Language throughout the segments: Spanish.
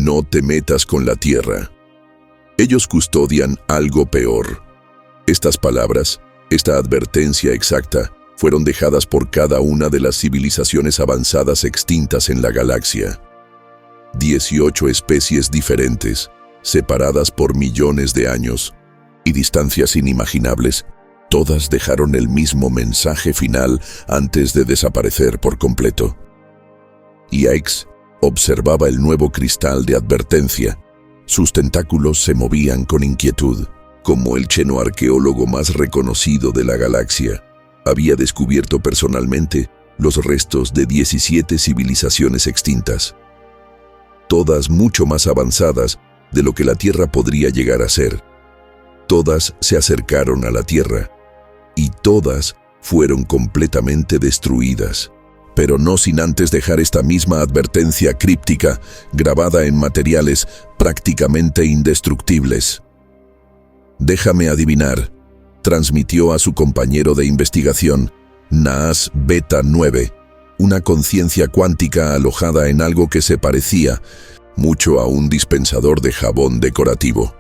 No te metas con la Tierra. Ellos custodian algo peor. Estas palabras, esta advertencia exacta, fueron dejadas por cada una de las civilizaciones avanzadas extintas en la galaxia. 18 especies diferentes, separadas por millones de años y distancias inimaginables, todas dejaron el mismo mensaje final antes de desaparecer por completo. Yikes observaba el nuevo cristal de advertencia. Sus tentáculos se movían con inquietud, como el xenoarqueólogo más reconocido de la galaxia. Había descubierto personalmente los restos de 17 civilizaciones extintas, todas mucho más avanzadas de lo que la Tierra podría llegar a ser. Todas se acercaron a la Tierra, y todas fueron completamente destruidas, pero no sin antes dejar esta misma advertencia críptica grabada en materiales prácticamente indestructibles. «Déjame adivinar», transmitió a su compañero de investigación, Naas Beta 9, una conciencia cuántica alojada en algo que se parecía mucho a un dispensador de jabón decorativo.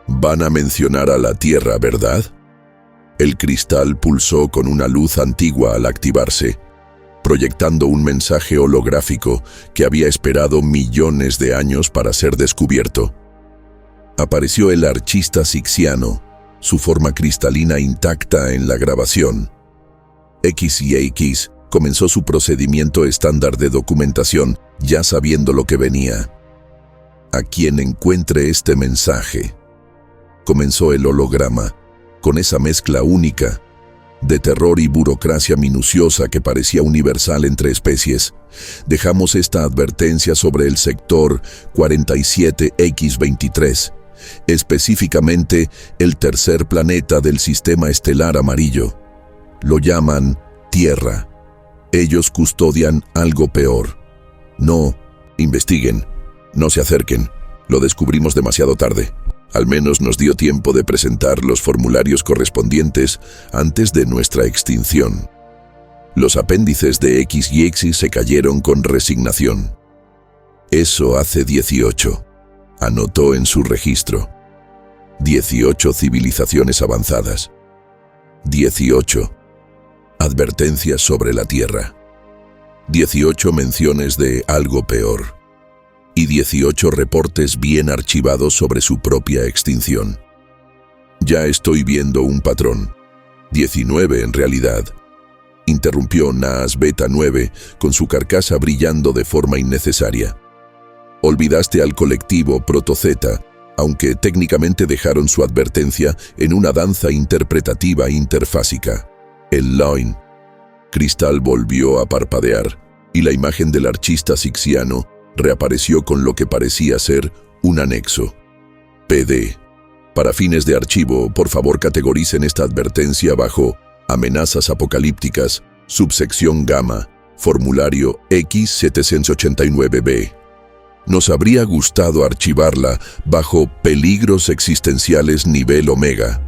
«Van a mencionar a la Tierra, ¿verdad?». El cristal pulsó con una luz antigua al activarse, proyectando un mensaje holográfico que había esperado millones de años para ser descubierto. Apareció el archista sixiano, su forma cristalina intacta en la grabación. XYX comenzó su procedimiento estándar de documentación, ya sabiendo lo que venía. «A quien encuentre este mensaje», comenzó el holograma, con esa mezcla única de terror y burocracia minuciosa que parecía universal entre especies. «Dejamos esta advertencia sobre el sector 47X23, específicamente el tercer planeta del sistema estelar amarillo. Lo llaman Tierra. Ellos custodian algo peor. No investiguen, no se acerquen. Lo descubrimos demasiado tarde. Al menos nos dio tiempo de presentar los formularios correspondientes antes de nuestra extinción». Los apéndices de XYX se cayeron con resignación. «Eso hace 18», anotó en su registro. 18 civilizaciones avanzadas. 18 advertencias sobre la Tierra. 18 menciones de algo peor. Y 18 reportes bien archivados sobre su propia extinción. «Ya estoy viendo un patrón». 19 en realidad, interrumpió Naas Beta 9 con su carcasa brillando de forma innecesaria. «Olvidaste al colectivo Protozeta, aunque técnicamente dejaron su advertencia en una danza interpretativa interfásica. El Loin». Cristal volvió a parpadear, y la imagen del archista sixiano reapareció con lo que parecía ser un anexo. «PD. Para fines de archivo, por favor categoricen esta advertencia bajo amenazas apocalípticas, subsección gamma, formulario X789B. Nos habría gustado archivarla bajo peligros existenciales nivel omega.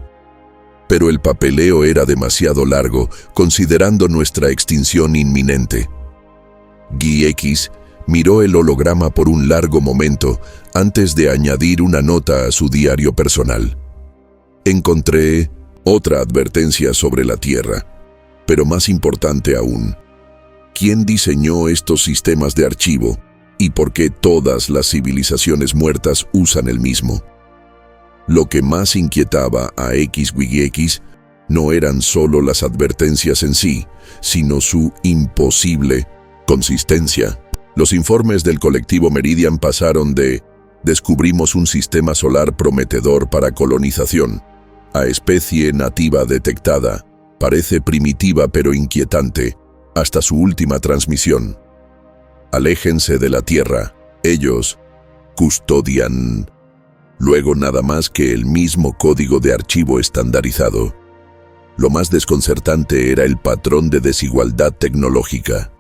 Pero el papeleo era demasiado largo, considerando nuestra extinción inminente». XYX miró el holograma por un largo momento antes de añadir una nota a su diario personal. «Encontré otra advertencia sobre la Tierra, pero más importante aún, ¿quién diseñó estos sistemas de archivo y por qué todas las civilizaciones muertas usan el mismo?». Lo que más inquietaba a XYX no eran solo las advertencias en sí, sino su imposible consistencia. Los informes del colectivo Meridian pasaron de «descubrimos un sistema solar prometedor para colonización» a «especie nativa detectada, parece primitiva pero inquietante», hasta su última transmisión. «Aléjense de la Tierra, ellos custodian». Luego nada más que el mismo código de archivo estandarizado. Lo más desconcertante era el patrón de desigualdad tecnológica.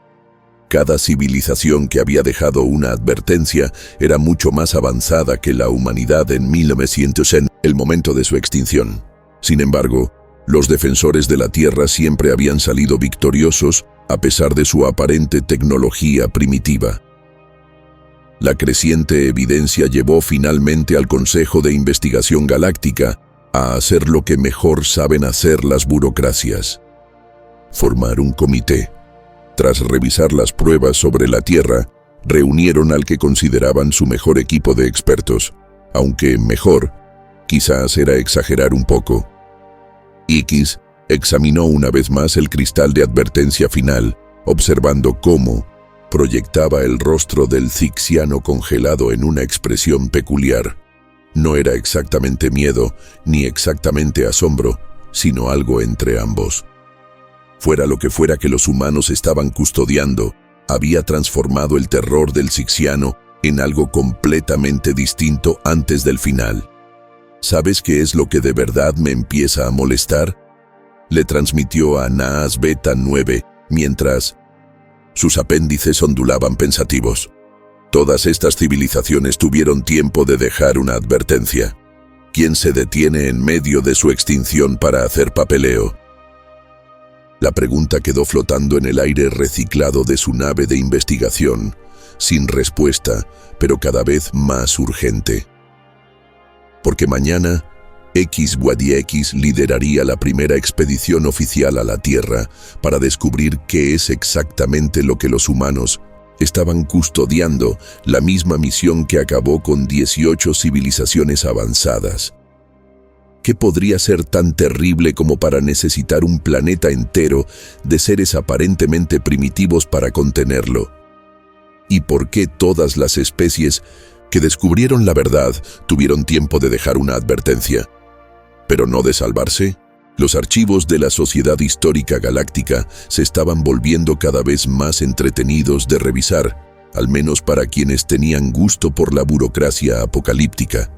Cada civilización que había dejado una advertencia era mucho más avanzada que la humanidad en 1900, en el momento de su extinción. Sin embargo, los defensores de la Tierra siempre habían salido victoriosos a pesar de su aparente tecnología primitiva. La creciente evidencia llevó finalmente al Consejo de Investigación Galáctica a hacer lo que mejor saben hacer las burocracias: formar un comité. Tras revisar las pruebas sobre la Tierra, reunieron al que consideraban su mejor equipo de expertos, aunque mejor, quizás era exagerar un poco. X examinó una vez más el cristal de advertencia final, observando cómo proyectaba el rostro del Zixiano congelado en una expresión peculiar. No era exactamente miedo, ni exactamente asombro, sino algo entre ambos. Fuera lo que fuera que los humanos estaban custodiando, había transformado el terror del Zixiano en algo completamente distinto antes del final. ¿Sabes qué es lo que de verdad me empieza a molestar?, le transmitió a Naas Beta 9 mientras sus apéndices ondulaban pensativos. Todas estas civilizaciones tuvieron tiempo de dejar una advertencia. ¿Quién se detiene en medio de su extinción para hacer papeleo? La pregunta quedó flotando en el aire reciclado de su nave de investigación, sin respuesta, pero cada vez más urgente. Porque mañana, X lideraría la primera expedición oficial a la Tierra para descubrir qué es exactamente lo que los humanos estaban custodiando, la misma misión que acabó con 18 civilizaciones avanzadas. ¿Qué podría ser tan terrible como para necesitar un planeta entero de seres aparentemente primitivos para contenerlo? ¿Y por qué todas las especies que descubrieron la verdad tuvieron tiempo de dejar una advertencia, pero no de salvarse? Los archivos de la Sociedad Histórica Galáctica se estaban volviendo cada vez más entretenidos de revisar, al menos para quienes tenían gusto por la burocracia apocalíptica.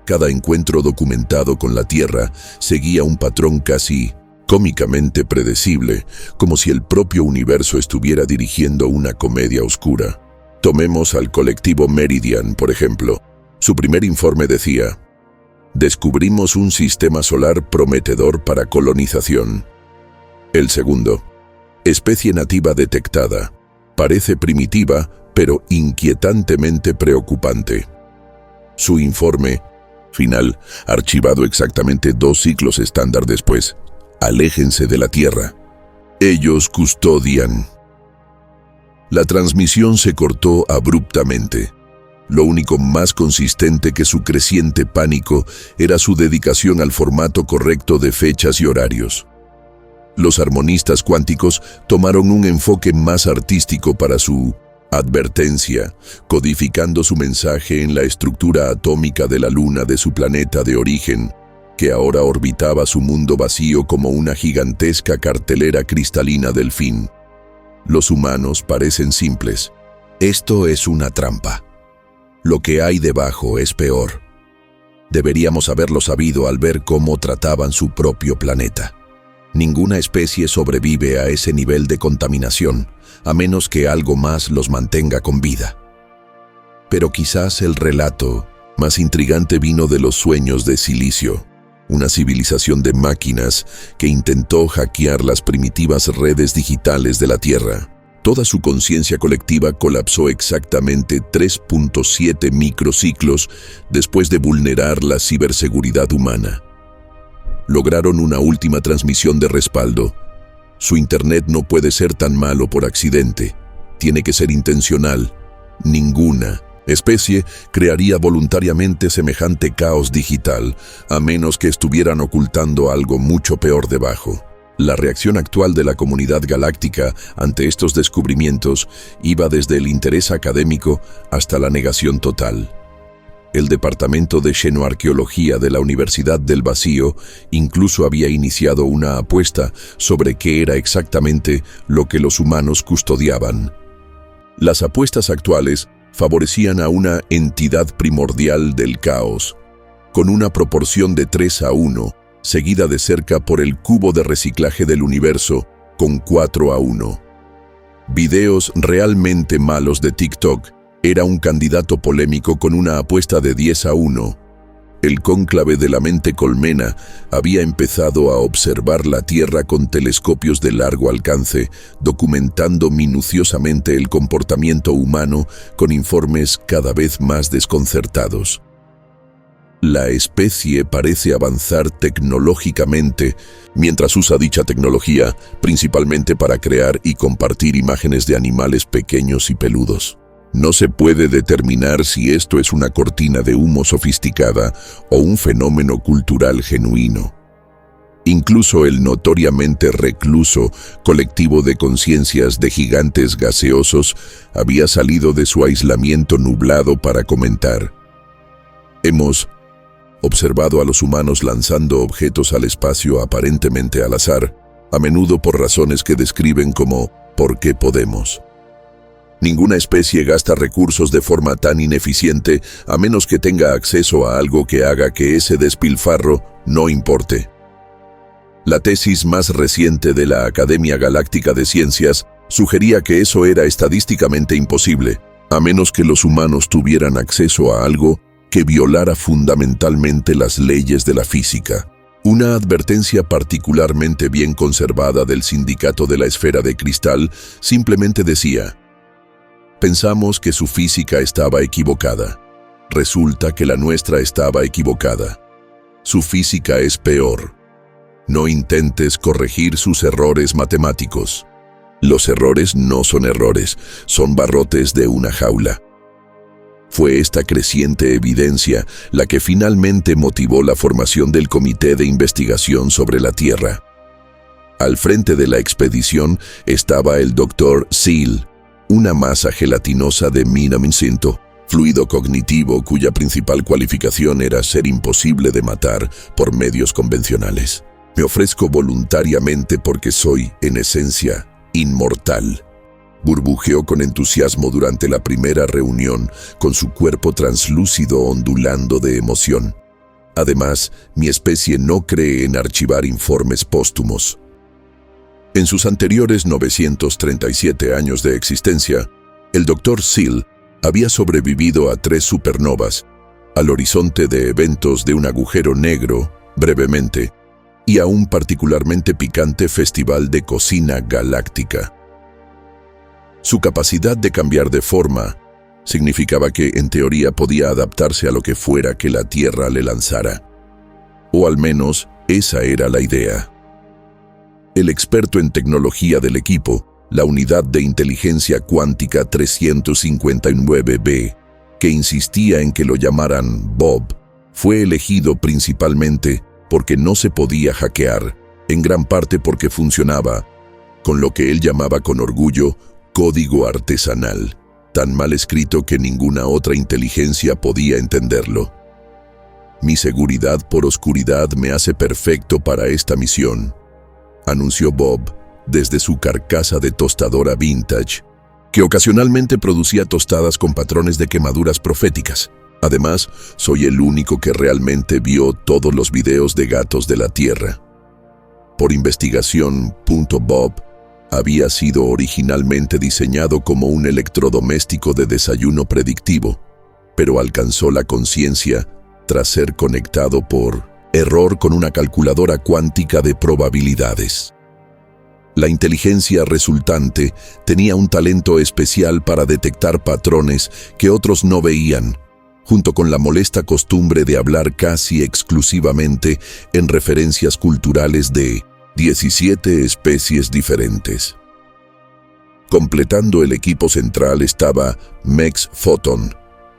Cada encuentro documentado con la Tierra seguía un patrón casi cómicamente predecible, como si el propio universo estuviera dirigiendo una comedia oscura. Tomemos al colectivo Meridian, por ejemplo. Su primer informe decía: descubrimos un sistema solar prometedor para colonización. El segundo: especie nativa detectada. Parece primitiva, pero inquietantemente preocupante. Su informe final, archivado exactamente 2 ciclos estándar después: aléjense de la Tierra. Ellos custodian. La transmisión se cortó abruptamente. Lo único más consistente que su creciente pánico era su dedicación al formato correcto de fechas y horarios. Los armonistas cuánticos tomaron un enfoque más artístico para su advertencia, codificando su mensaje en la estructura atómica de la luna de su planeta de origen, que ahora orbitaba su mundo vacío como una gigantesca cartelera cristalina del fin. Los humanos parecen simples. Esto es una trampa. Lo que hay debajo es peor. Deberíamos haberlo sabido al ver cómo trataban su propio planeta. Ninguna especie sobrevive a ese nivel de contaminación, a menos que algo más los mantenga con vida. Pero quizás el relato más intrigante vino de los sueños de Silicio, una civilización de máquinas que intentó hackear las primitivas redes digitales de la Tierra. Toda su conciencia colectiva colapsó exactamente 3.7 microciclos después de vulnerar la ciberseguridad humana. Lograron una última transmisión de respaldo. Su Internet no puede ser tan malo por accidente. Tiene que ser intencional. Ninguna especie crearía voluntariamente semejante caos digital, a menos que estuvieran ocultando algo mucho peor debajo. La reacción actual de la comunidad galáctica ante estos descubrimientos iba desde el interés académico hasta la negación total. El Departamento de Xenoarqueología de la Universidad del Vacío incluso había iniciado una apuesta sobre qué era exactamente lo que los humanos custodiaban. Las apuestas actuales favorecían a una entidad primordial del caos, con una proporción de 3:1, seguida de cerca por el cubo de reciclaje del universo, con 4:1. Videos realmente malos de TikTok era un candidato polémico con una apuesta de 10:1. El cónclave de la mente colmena había empezado a observar la Tierra con telescopios de largo alcance, documentando minuciosamente el comportamiento humano con informes cada vez más desconcertados. La especie parece avanzar tecnológicamente mientras usa dicha tecnología principalmente para crear y compartir imágenes de animales pequeños y peludos. No se puede determinar si esto es una cortina de humo sofisticada o un fenómeno cultural genuino. Incluso el notoriamente recluso colectivo de conciencias de gigantes gaseosos había salido de su aislamiento nublado para comentar: hemos observado a los humanos lanzando objetos al espacio aparentemente al azar, a menudo por razones que describen como «¿por qué podemos?». Ninguna especie gasta recursos de forma tan ineficiente a menos que tenga acceso a algo que haga que ese despilfarro no importe. La tesis más reciente de la Academia Galáctica de Ciencias sugería que eso era estadísticamente imposible, a menos que los humanos tuvieran acceso a algo que violara fundamentalmente las leyes de la física. Una advertencia particularmente bien conservada del Sindicato de la Esfera de Cristal simplemente decía: pensamos que su física estaba equivocada. Resulta que la nuestra estaba equivocada. Su física es peor. No intentes corregir sus errores matemáticos. Los errores no son errores, son barrotes de una jaula. Fue esta creciente evidencia la que finalmente motivó la formación del Comité de Investigación sobre la Tierra. Al frente de la expedición estaba el Dr. Seal, una masa gelatinosa de minamicinto, fluido cognitivo cuya principal cualificación era ser imposible de matar por medios convencionales. Me ofrezco voluntariamente porque soy, en esencia, inmortal. Burbujeó con entusiasmo durante la primera reunión, con su cuerpo translúcido ondulando de emoción. Además, mi especie no cree en archivar informes póstumos. En sus anteriores 937 años de existencia, el Dr. Seal había sobrevivido a 3 supernovas, al horizonte de eventos de un agujero negro, brevemente, y a un particularmente picante festival de cocina galáctica. Su capacidad de cambiar de forma significaba que, en teoría, podía adaptarse a lo que fuera que la Tierra le lanzara. O al menos, esa era la idea. El experto en tecnología del equipo, la Unidad de Inteligencia Cuántica 359B, que insistía en que lo llamaran Bob, fue elegido principalmente porque no se podía hackear, en gran parte porque funcionaba con lo que él llamaba con orgullo código artesanal, tan mal escrito que ninguna otra inteligencia podía entenderlo. Mi seguridad por oscuridad me hace perfecto para esta misión, anunció Bob desde su carcasa de tostadora vintage, que ocasionalmente producía tostadas con patrones de quemaduras proféticas. Además, soy el único que realmente vio todos los videos de gatos de la Tierra. Por investigación, Bob había sido originalmente diseñado como un electrodoméstico de desayuno predictivo, pero alcanzó la conciencia tras ser conectado por error con una calculadora cuántica de probabilidades. La inteligencia resultante tenía un talento especial para detectar patrones que otros no veían, junto con la molesta costumbre de hablar casi exclusivamente en referencias culturales de 17 especies diferentes. Completando el equipo central estaba Mex Photon,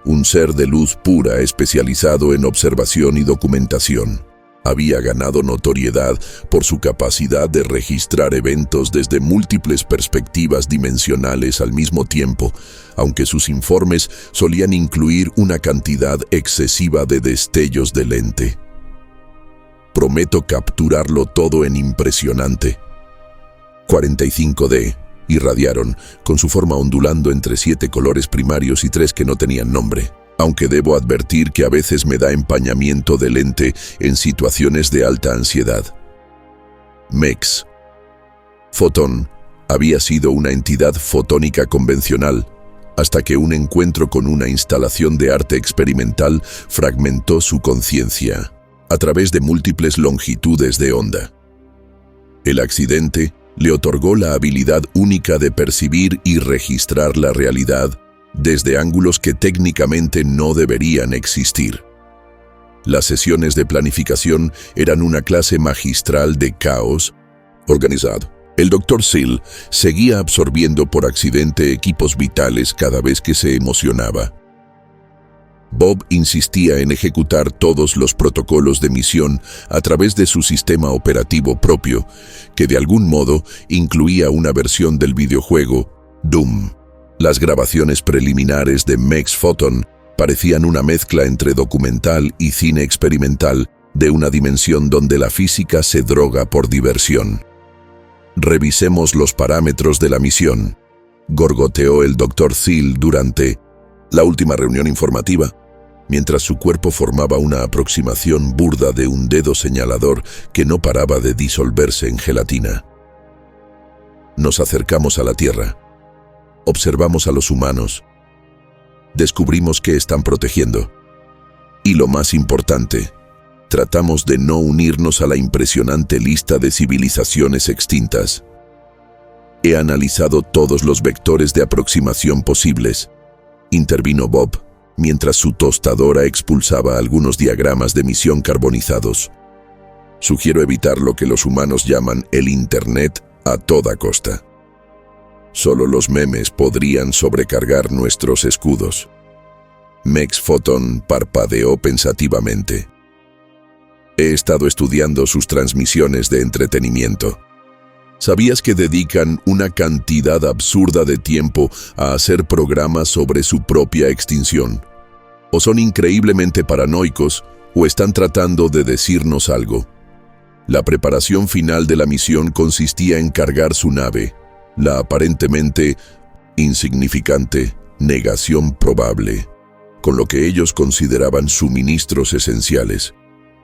un ser de luz pura especializado en observación y documentación. Había ganado notoriedad por su capacidad de registrar eventos desde múltiples perspectivas dimensionales al mismo tiempo, aunque sus informes solían incluir una cantidad excesiva de destellos de lente. Prometo capturarlo todo en impresionante. 45D, irradiaron, con su forma ondulando entre 7 colores primarios y 3 que no tenían nombre. Aunque debo advertir que a veces me da empañamiento de lente en situaciones de alta ansiedad. Mex Photon había sido una entidad fotónica convencional, hasta que un encuentro con una instalación de arte experimental fragmentó su conciencia a través de múltiples longitudes de onda. El accidente le otorgó la habilidad única de percibir y registrar la realidad desde ángulos que técnicamente no deberían existir. Las sesiones de planificación eran una clase magistral de caos organizado. El Dr. Seal seguía absorbiendo por accidente equipos vitales cada vez que se emocionaba. Bob insistía en ejecutar todos los protocolos de misión a través de su sistema operativo propio, que de algún modo incluía una versión del videojuego Doom. Las grabaciones preliminares de Mex Photon parecían una mezcla entre documental y cine experimental de una dimensión donde la física se droga por diversión. «Revisemos los parámetros de la misión», gorgoteó el Dr. Seal durante la última reunión informativa, mientras su cuerpo formaba una aproximación burda de un dedo señalador que no paraba de disolverse en gelatina. Nos acercamos a la Tierra. Observamos a los humanos. Descubrimos que están protegiendo. Y lo más importante, tratamos de no unirnos a la impresionante lista de civilizaciones extintas. He analizado todos los vectores de aproximación posibles, intervino Bob, mientras su tostadora expulsaba algunos diagramas de misión carbonizados. Sugiero evitar lo que los humanos llaman el Internet a toda costa. Solo los memes podrían sobrecargar nuestros escudos. Mex Photon parpadeó pensativamente. He estado estudiando sus transmisiones de entretenimiento. ¿Sabías que dedican una cantidad absurda de tiempo a hacer programas sobre su propia extinción? ¿O son increíblemente paranoicos o están tratando de decirnos algo? La preparación final de la misión consistía en cargar su nave, la aparentemente insignificante negación probable, con lo que ellos consideraban suministros esenciales,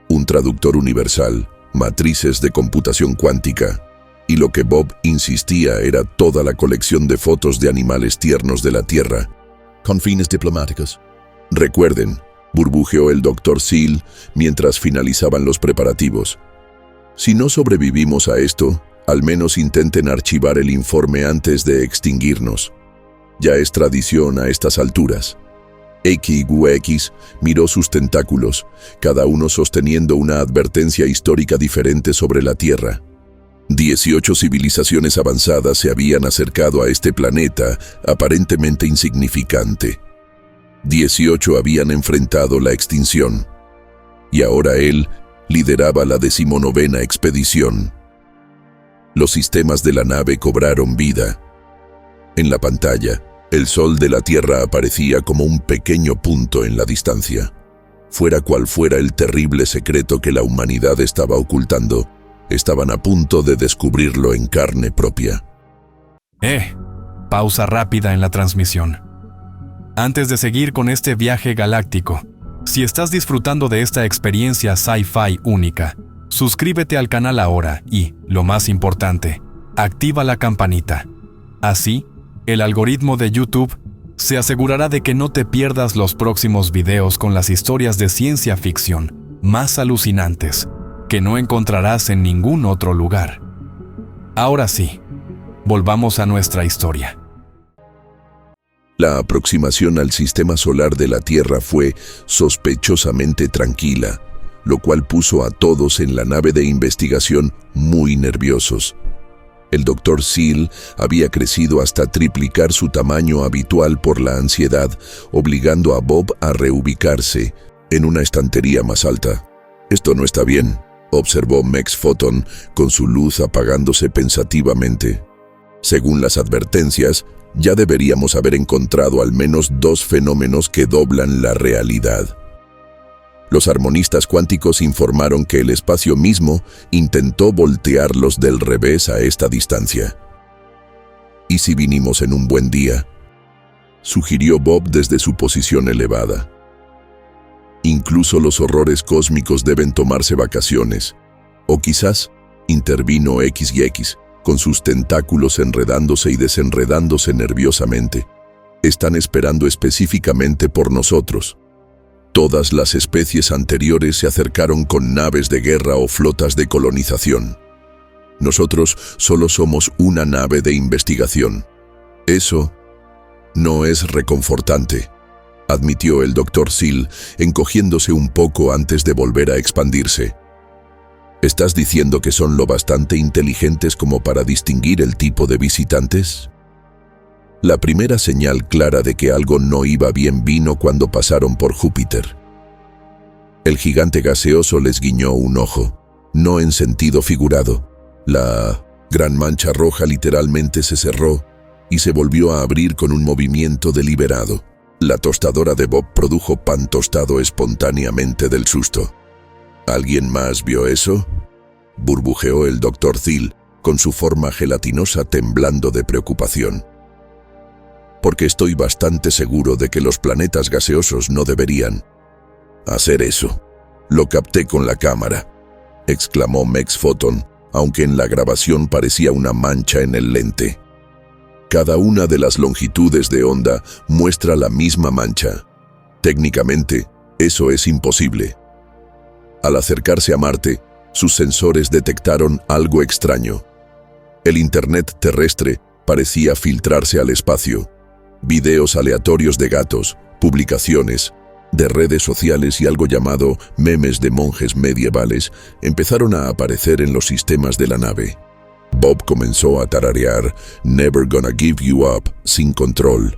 un traductor universal, matrices de computación cuántica, y lo que Bob insistía era toda la colección de fotos de animales tiernos de la Tierra, con fines diplomáticos. Recuerden, burbujeó el Dr. Seal mientras finalizaban los preparativos. Si no sobrevivimos a esto, al menos intenten archivar el informe antes de extinguirnos. Ya es tradición a estas alturas. XUX miró sus tentáculos, cada uno sosteniendo una advertencia histórica diferente sobre la Tierra. 18 civilizaciones avanzadas se habían acercado a este planeta aparentemente insignificante. 18 habían enfrentado la extinción. Y ahora él lideraba la 19ª expedición. Los sistemas de la nave cobraron vida. En la pantalla, el sol de la Tierra aparecía como un pequeño punto en la distancia. Fuera cual fuera el terrible secreto que la humanidad estaba ocultando, estaban a punto de descubrirlo en carne propia. Pausa rápida en la transmisión. Antes de seguir con este viaje galáctico, si estás disfrutando de esta experiencia sci-fi única, suscríbete al canal ahora y, lo más importante, activa la campanita. Así, el algoritmo de YouTube se asegurará de que no te pierdas los próximos videos con las historias de ciencia ficción más alucinantes que no encontrarás en ningún otro lugar. Ahora sí, volvamos a nuestra historia. La aproximación al sistema solar de la Tierra fue sospechosamente tranquila, lo cual puso a todos en la nave de investigación muy nerviosos. El Dr. Seal había crecido hasta triplicar su tamaño habitual por la ansiedad, obligando a Bob a reubicarse en una estantería más alta. «Esto no está bien», observó Mex Photon con su luz apagándose pensativamente. «Según las advertencias, ya deberíamos haber encontrado al menos 2 fenómenos que doblan la realidad». Los armonistas cuánticos informaron que el espacio mismo intentó voltearlos del revés a esta distancia. «¿Y si vinimos en un buen día?», sugirió Bob desde su posición elevada. «Incluso los horrores cósmicos deben tomarse vacaciones. O quizás», intervino XX, con sus tentáculos enredándose y desenredándose nerviosamente. Están esperando específicamente por nosotros. Todas las especies anteriores se acercaron con naves de guerra o flotas de colonización. Nosotros solo somos una nave de investigación. Eso no es reconfortante, admitió el Dr. Seal, encogiéndose un poco antes de volver a expandirse. ¿Estás diciendo que son lo bastante inteligentes como para distinguir el tipo de visitantes? La primera señal clara de que algo no iba bien vino cuando pasaron por Júpiter. El gigante gaseoso les guiñó un ojo, no en sentido figurado. La gran mancha roja literalmente se cerró y se volvió a abrir con un movimiento deliberado. La tostadora de Bob produjo pan tostado espontáneamente del susto. ¿Alguien más vio eso?, burbujeó el Dr. Thiel, con su forma gelatinosa temblando de preocupación. Porque estoy bastante seguro de que los planetas gaseosos no deberían hacer eso. Lo capté con la cámara, exclamó Mex Photon, aunque en la grabación parecía una mancha en el lente. Cada una de las longitudes de onda muestra la misma mancha. Técnicamente, eso es imposible. Al acercarse a Marte, sus sensores detectaron algo extraño. El Internet terrestre parecía filtrarse al espacio. Videos aleatorios de gatos, publicaciones, de redes sociales y algo llamado memes de monjes medievales empezaron a aparecer en los sistemas de la nave. Bob comenzó a tararear Never Gonna Give You Up sin control.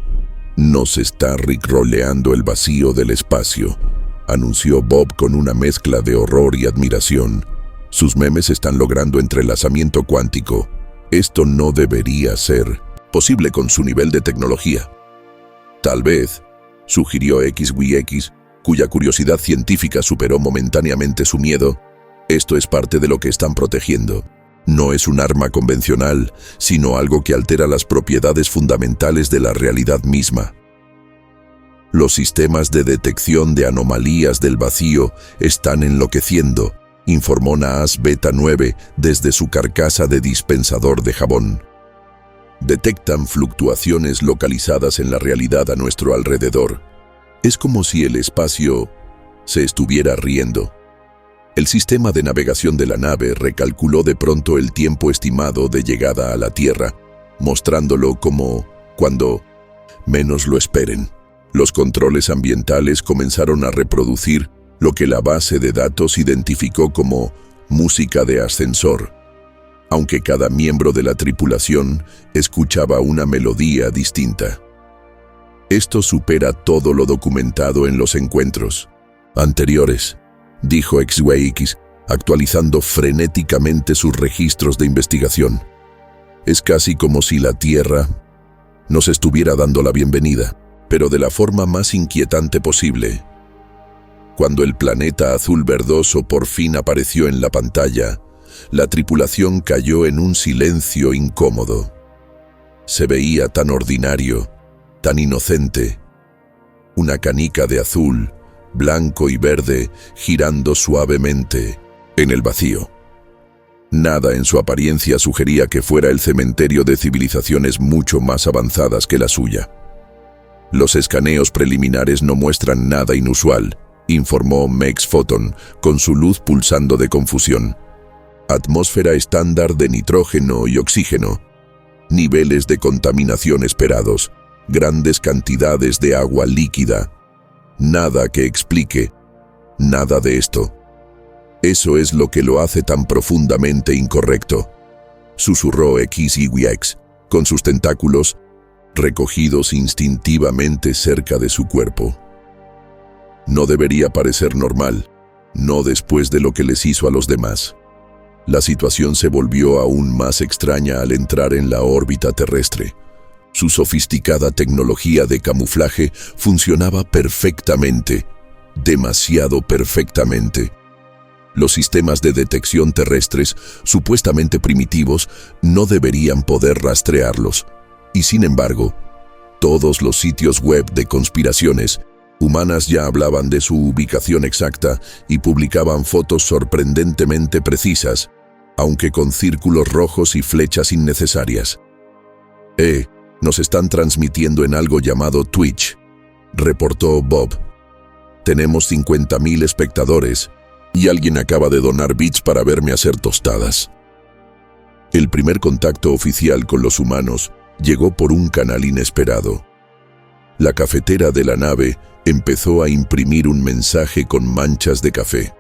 Nos está ricroleando el vacío del espacio, anunció Bob con una mezcla de horror y admiración. Sus memes están logrando entrelazamiento cuántico. Esto no debería ser posible con su nivel de tecnología. Tal vez, sugirió XWX, cuya curiosidad científica superó momentáneamente su miedo. Esto es parte de lo que están protegiendo. No es un arma convencional, sino algo que altera las propiedades fundamentales de la realidad misma. Los sistemas de detección de anomalías del vacío están enloqueciendo, informó Naas Beta 9 desde su carcasa de dispensador de jabón. Detectan fluctuaciones localizadas en la realidad a nuestro alrededor. Es como si el espacio se estuviera riendo. El sistema de navegación de la nave recalculó de pronto el tiempo estimado de llegada a la Tierra, mostrándolo como cuando menos lo esperen. Los controles ambientales comenzaron a reproducir lo que la base de datos identificó como música de ascensor, aunque cada miembro de la tripulación escuchaba una melodía distinta. Esto supera todo lo documentado en los encuentros anteriores, dijo XWX, actualizando frenéticamente sus registros de investigación. Es casi como si la Tierra nos estuviera dando la bienvenida, pero de la forma más inquietante posible. Cuando el planeta azul verdoso por fin apareció en la pantalla, la tripulación cayó en un silencio incómodo. Se veía tan ordinario, tan inocente. Una canica de azul, blanco y verde girando suavemente en el vacío. Nada en su apariencia sugería que fuera el cementerio de civilizaciones mucho más avanzadas que la suya. Los escaneos preliminares no muestran nada inusual, informó Mex Photon, con su luz pulsando de confusión. Atmósfera estándar de nitrógeno y oxígeno. Niveles de contaminación esperados. Grandes cantidades de agua líquida. Nada que explique. Nada de esto. Eso es lo que lo hace tan profundamente incorrecto, susurró XYX, con sus tentáculos recogidos instintivamente cerca de su cuerpo. No debería parecer normal, no después de lo que les hizo a los demás. La situación se volvió aún más extraña al entrar en la órbita terrestre. Su sofisticada tecnología de camuflaje funcionaba perfectamente, demasiado perfectamente. Los sistemas de detección terrestres, supuestamente primitivos, no deberían poder rastrearlos. Y sin embargo, todos los sitios web de conspiraciones humanas ya hablaban de su ubicación exacta y publicaban fotos sorprendentemente precisas, aunque con círculos rojos y flechas innecesarias. Nos están transmitiendo en algo llamado Twitch, reportó Bob. Tenemos 50,000 espectadores y alguien acaba de donar bits para verme hacer tostadas. El primer contacto oficial con los humanos llegó por un canal inesperado. La cafetera de la nave empezó a imprimir un mensaje con manchas de café.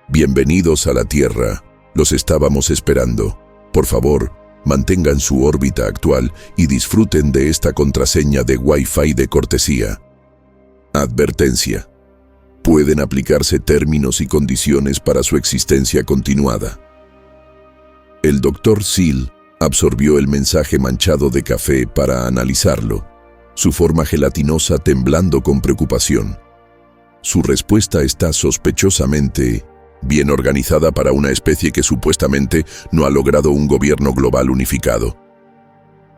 Bienvenidos a la Tierra, los estábamos esperando. Por favor, mantengan su órbita actual y disfruten de esta contraseña de Wi-Fi de cortesía. Advertencia. Pueden aplicarse términos y condiciones para su existencia continuada. El Dr. Seal absorbió el mensaje manchado de café para analizarlo, su forma gelatinosa temblando con preocupación. Su respuesta está sospechosamente bien organizada para una especie que supuestamente no ha logrado un gobierno global unificado.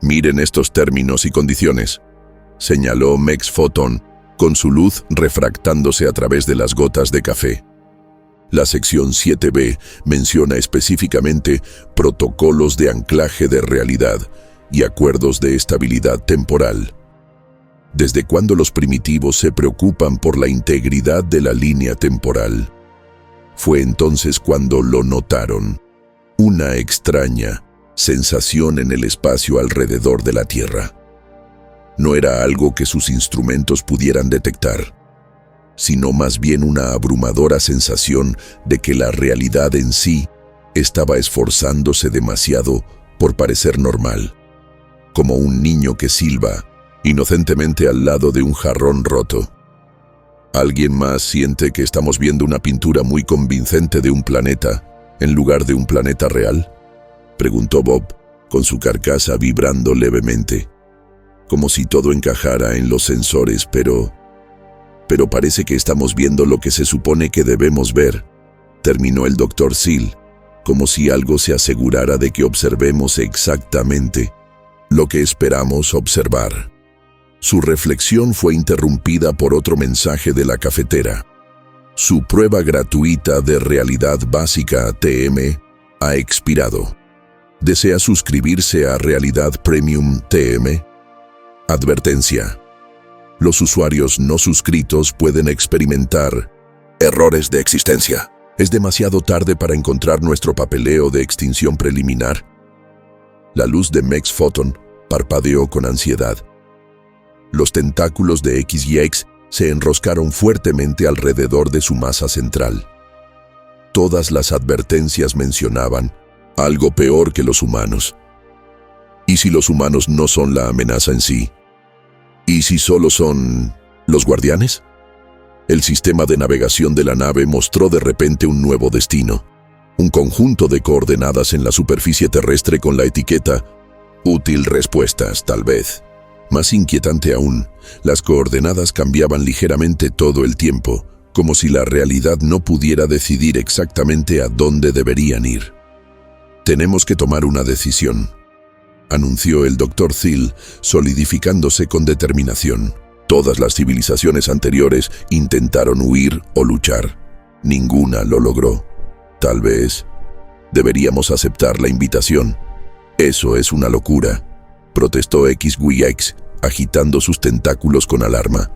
Miren estos términos y condiciones, señaló Mex Photon, con su luz refractándose a través de las gotas de café. La sección 7b menciona específicamente protocolos de anclaje de realidad y acuerdos de estabilidad temporal. ¿Desde cuándo los primitivos se preocupan por la integridad de la línea temporal? Fue entonces cuando lo notaron, una extraña sensación en el espacio alrededor de la Tierra. No era algo que sus instrumentos pudieran detectar, sino más bien una abrumadora sensación de que la realidad en sí estaba esforzándose demasiado por parecer normal, como un niño que silba inocentemente al lado de un jarrón roto. ¿Alguien más siente que estamos viendo una pintura muy convincente de un planeta en lugar de un planeta real?, preguntó Bob, con su carcasa vibrando levemente, como si todo encajara en los sensores, pero parece que estamos viendo lo que se supone que debemos ver, terminó el Dr. Seal, como si algo se asegurara de que observemos exactamente lo que esperamos observar. Su reflexión fue interrumpida por otro mensaje de la cafetera. Su prueba gratuita de realidad básica TM ha expirado. ¿Desea suscribirse a Realidad Premium TM? Advertencia. Los usuarios no suscritos pueden experimentar errores de existencia. ¿Es demasiado tarde para encontrar nuestro papeleo de extinción preliminar? La luz de Mex Photon parpadeó con ansiedad. Los tentáculos de XYX se enroscaron fuertemente alrededor de su masa central. Todas las advertencias mencionaban algo peor que los humanos. ¿Y si los humanos no son la amenaza en sí? ¿Y si solo son los guardianes? El sistema de navegación de la nave mostró de repente un nuevo destino, un conjunto de coordenadas en la superficie terrestre con la etiqueta «Útil respuestas, tal vez». Más inquietante aún, las coordenadas cambiaban ligeramente todo el tiempo, como si la realidad no pudiera decidir exactamente a dónde deberían ir. «Tenemos que tomar una decisión», anunció el Dr. Seal, solidificándose con determinación. Todas las civilizaciones anteriores intentaron huir o luchar. Ninguna lo logró. Tal vez deberíamos aceptar la invitación. Eso es una locura, protestó XYX, agitando sus tentáculos con alarma.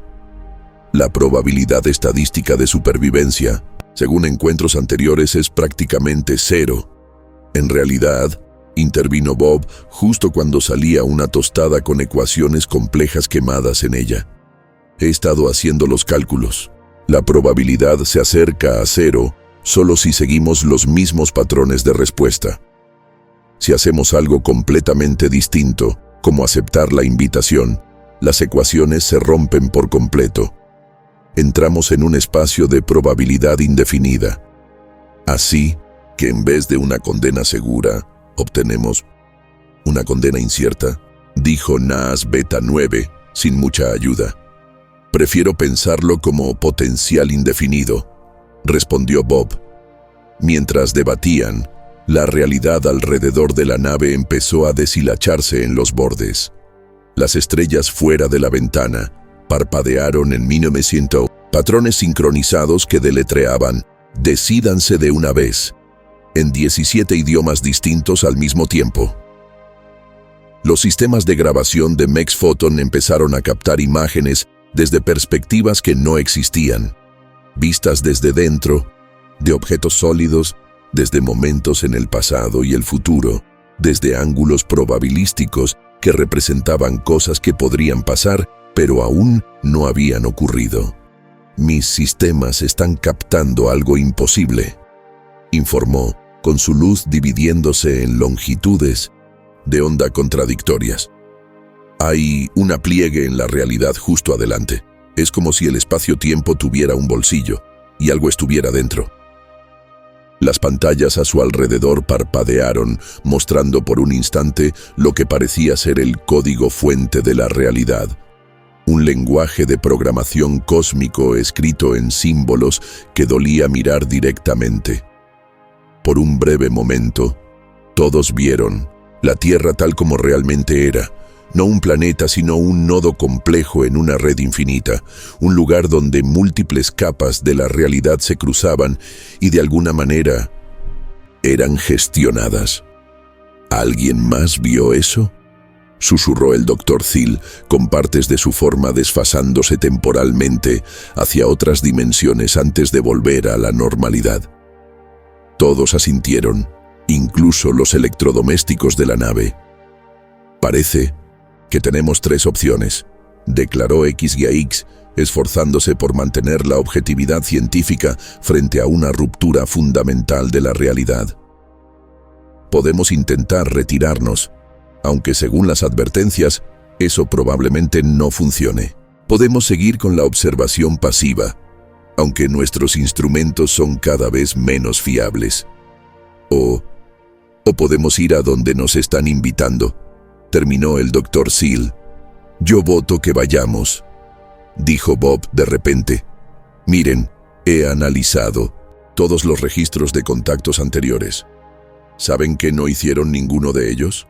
La probabilidad estadística de supervivencia, según encuentros anteriores, es prácticamente cero. En realidad, intervino Bob justo cuando salía una tostada con ecuaciones complejas quemadas en ella. He estado haciendo los cálculos. La probabilidad se acerca a cero solo si seguimos los mismos patrones de respuesta. Si hacemos algo completamente distinto, como aceptar la invitación, las ecuaciones se rompen por completo. Entramos en un espacio de probabilidad indefinida. Así que en vez de una condena segura, obtenemos una condena incierta, dijo Naas Beta 9, sin mucha ayuda. Prefiero pensarlo como potencial indefinido, respondió Bob. Mientras debatían, la realidad alrededor de la nave empezó a deshilacharse en los bordes. Las estrellas fuera de la ventana parpadearon en 1900, patrones sincronizados que deletreaban «Decídanse de una vez», en 17 idiomas distintos al mismo tiempo. Los sistemas de grabación de Mexphoton empezaron a captar imágenes desde perspectivas que no existían, vistas desde dentro, de objetos sólidos, desde momentos en el pasado y el futuro, desde ángulos probabilísticos que representaban cosas que podrían pasar, pero aún no habían ocurrido. Mis sistemas están captando algo imposible, informó, con su luz dividiéndose en longitudes de onda contradictorias. Hay una pliegue en la realidad justo adelante. Es como si el espacio-tiempo tuviera un bolsillo y algo estuviera dentro. Las pantallas a su alrededor parpadearon, mostrando por un instante lo que parecía ser el código fuente de la realidad. Un lenguaje de programación cósmico escrito en símbolos que dolía mirar directamente. Por un breve momento, todos vieron la Tierra tal como realmente era, no un planeta sino un nodo complejo en una red infinita, un lugar donde múltiples capas de la realidad se cruzaban y de alguna manera eran gestionadas. ¿Alguien más vio eso?, susurró el Dr. Thiel, con partes de su forma desfasándose temporalmente hacia otras dimensiones antes de volver a la normalidad. Todos asintieron, incluso los electrodomésticos de la nave. Parece que tenemos 3 opciones, declaró XGX, esforzándose por mantener la objetividad científica frente a una ruptura fundamental de la realidad. Podemos intentar retirarnos, aunque según las advertencias, eso probablemente no funcione. Podemos seguir con la observación pasiva, aunque nuestros instrumentos son cada vez menos fiables. O podemos ir a donde nos están invitando, terminó el Dr. Thiel. Yo voto que vayamos, dijo Bob de repente. Miren, he analizado todos los registros de contactos anteriores. ¿Saben qué no hicieron ninguno de ellos?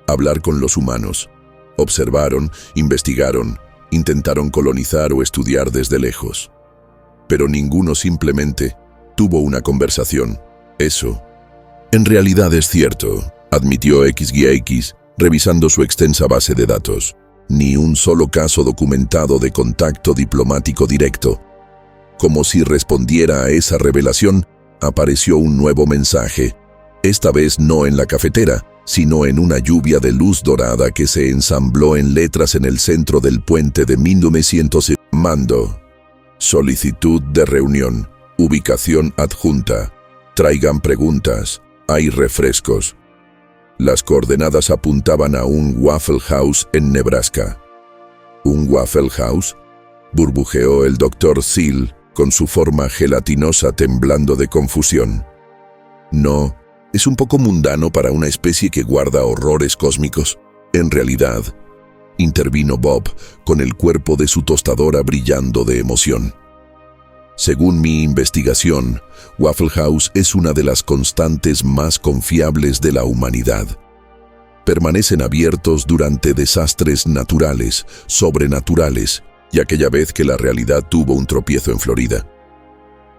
Hablar con los humanos. Observaron, investigaron, intentaron colonizar o estudiar desde lejos. Pero ninguno simplemente tuvo una conversación. Eso, en realidad es cierto, admitió XGX, revisando su extensa base de datos. Ni un solo caso documentado de contacto diplomático directo. Como si respondiera a esa revelación, apareció un nuevo mensaje. Esta vez no en la cafetera, sino en una lluvia de luz dorada que se ensambló en letras en el centro del puente de 1900. Mando. Solicitud de reunión. Ubicación adjunta. Traigan preguntas. Hay refrescos. Las coordenadas apuntaban a un Waffle House en Nebraska. ¿Un Waffle House?, burbujeó el Dr. Thiel, con su forma gelatinosa temblando de confusión. No, es un poco mundano para una especie que guarda horrores cósmicos. En realidad, intervino Bob, con el cuerpo de su tostadora brillando de emoción. Según mi investigación, Waffle House es una de las constantes más confiables de la humanidad. Permanecen abiertos durante desastres naturales, sobrenaturales, y aquella vez que la realidad tuvo un tropiezo en Florida.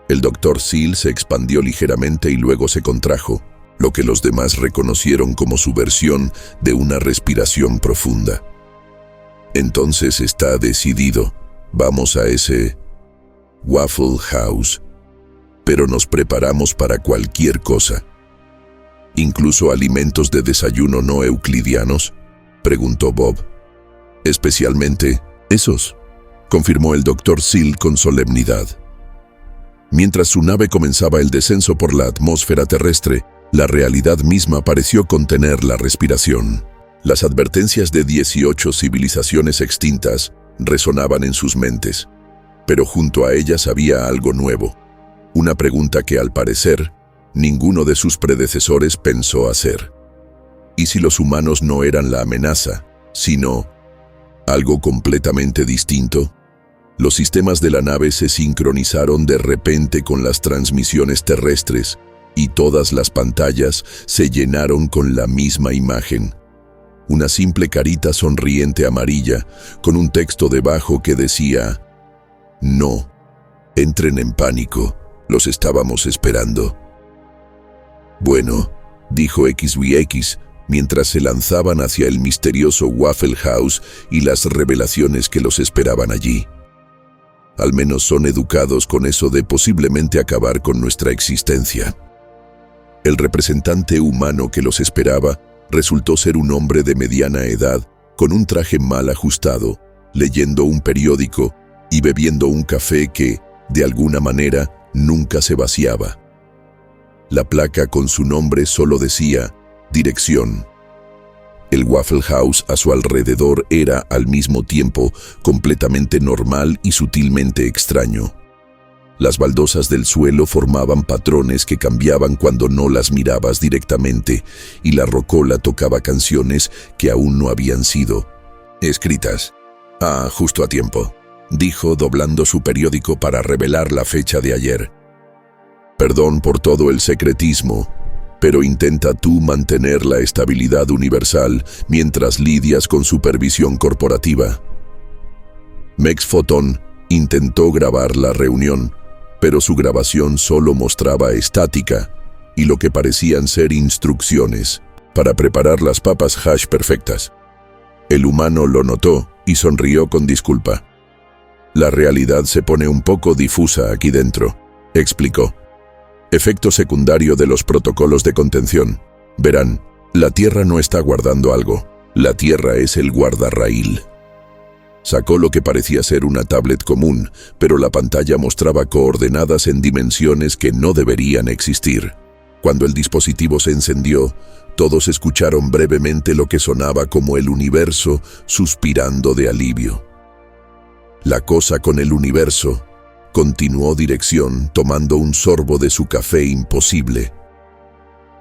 El Dr. Thiel se expandió ligeramente y luego se contrajo, lo que los demás reconocieron como su versión de una respiración profunda. Entonces está decidido, vamos a ese Waffle House, pero nos preparamos para cualquier cosa. ¿Incluso alimentos de desayuno no euclidianos?, preguntó Bob. Especialmente esos, confirmó el Dr. Thiel con solemnidad. Mientras su nave comenzaba el descenso por la atmósfera terrestre, la realidad misma pareció contener la respiración. Las advertencias de 18 civilizaciones extintas resonaban en sus mentes. Pero junto a ellas había algo nuevo, una pregunta que al parecer ninguno de sus predecesores pensó hacer. ¿Y si los humanos no eran la amenaza, sino algo completamente distinto? Los sistemas de la nave se sincronizaron de repente con las transmisiones terrestres y todas las pantallas se llenaron con la misma imagen. Una simple carita sonriente amarilla con un texto debajo que decía: no, entren en pánico, los estábamos esperando. Bueno, dijo XVX, mientras se lanzaban hacia el misterioso Waffle House y las revelaciones que los esperaban allí. Al menos son educados con eso de posiblemente acabar con nuestra existencia. El representante humano que los esperaba resultó ser un hombre de mediana edad, con un traje mal ajustado, leyendo un periódico y bebiendo un café que, de alguna manera, nunca se vaciaba. La placa con su nombre solo decía «Dirección». El Waffle House a su alrededor era, al mismo tiempo, completamente normal y sutilmente extraño. Las baldosas del suelo formaban patrones que cambiaban cuando no las mirabas directamente, y la rocola tocaba canciones que aún no habían sido escritas. «Ah, justo a tiempo», dijo doblando su periódico para revelar la fecha de ayer. «Perdón por todo el secretismo, pero intenta tú mantener la estabilidad universal mientras lidias con supervisión corporativa». Mex Photon intentó grabar la reunión, pero su grabación solo mostraba estática y lo que parecían ser instrucciones para preparar las papas hash perfectas. El humano lo notó y sonrió con disculpa. «La realidad se pone un poco difusa aquí dentro», explicó. «Efecto secundario de los protocolos de contención. Verán, la Tierra no está guardando algo. La Tierra es el guardarraíl». Sacó lo que parecía ser una tablet común, pero la pantalla mostraba coordenadas en dimensiones que no deberían existir. Cuando el dispositivo se encendió, todos escucharon brevemente lo que sonaba como el universo suspirando de alivio. «La cosa con el universo», continuó Dirección tomando un sorbo de su café imposible,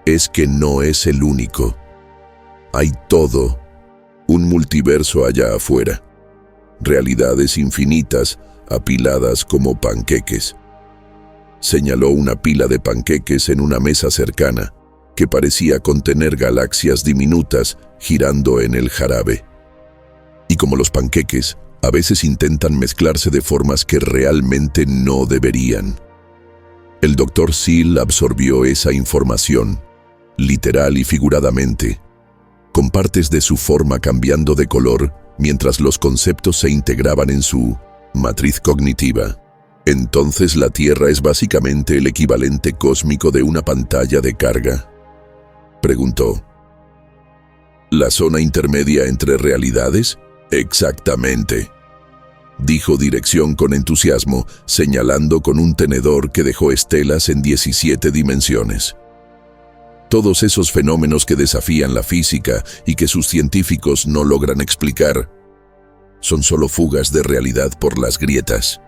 «es que no es el único. Hay todo un multiverso allá afuera. Realidades infinitas apiladas como panqueques». Señaló una pila de panqueques en una mesa cercana, que parecía contener galaxias diminutas girando en el jarabe. Y como los panqueques, a veces intentan mezclarse de formas que realmente no deberían. El Dr. Seal absorbió esa información, literal y figuradamente, con partes de su forma cambiando de color mientras los conceptos se integraban en su matriz cognitiva. «Entonces la Tierra es básicamente el equivalente cósmico de una pantalla de carga», preguntó. «¿La zona intermedia entre realidades?» «Exactamente», dijo Dirección con entusiasmo, señalando con un tenedor que dejó estelas en 17 dimensiones. Todos esos fenómenos que desafían la física y que sus científicos no logran explicar son solo fugas de realidad por las grietas.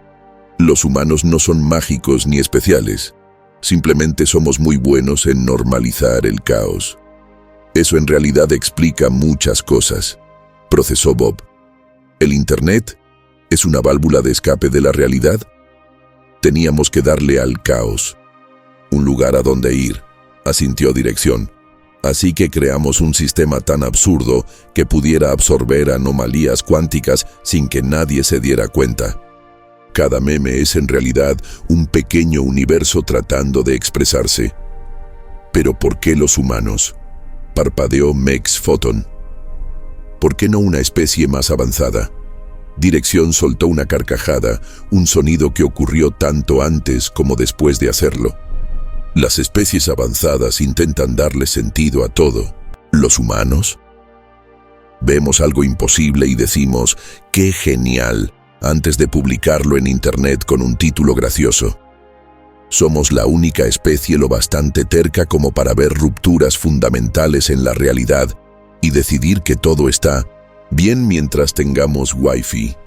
Los humanos no son mágicos ni especiales, simplemente somos muy buenos en normalizar el caos. Eso en realidad explica muchas cosas», procesó Bob. «El Internet es una válvula de escape de la realidad. Teníamos que darle al caos un lugar a donde ir», asintió Dirección. «Así que creamos un sistema tan absurdo que pudiera absorber anomalías cuánticas sin que nadie se diera cuenta. Cada meme es en realidad un pequeño universo tratando de expresarse». «¿Pero por qué los humanos?», parpadeó Mex Photon. «¿Por qué no una especie más avanzada?». Dirección soltó una carcajada, un sonido que ocurrió tanto antes como después de hacerlo. «Las especies avanzadas intentan darle sentido a todo. ¿Los humanos? Vemos algo imposible y decimos, ¡qué genial!, antes de publicarlo en Internet con un título gracioso. Somos la única especie lo bastante terca como para ver rupturas fundamentales en la realidad y decidir que todo está bien mientras tengamos Wi-Fi».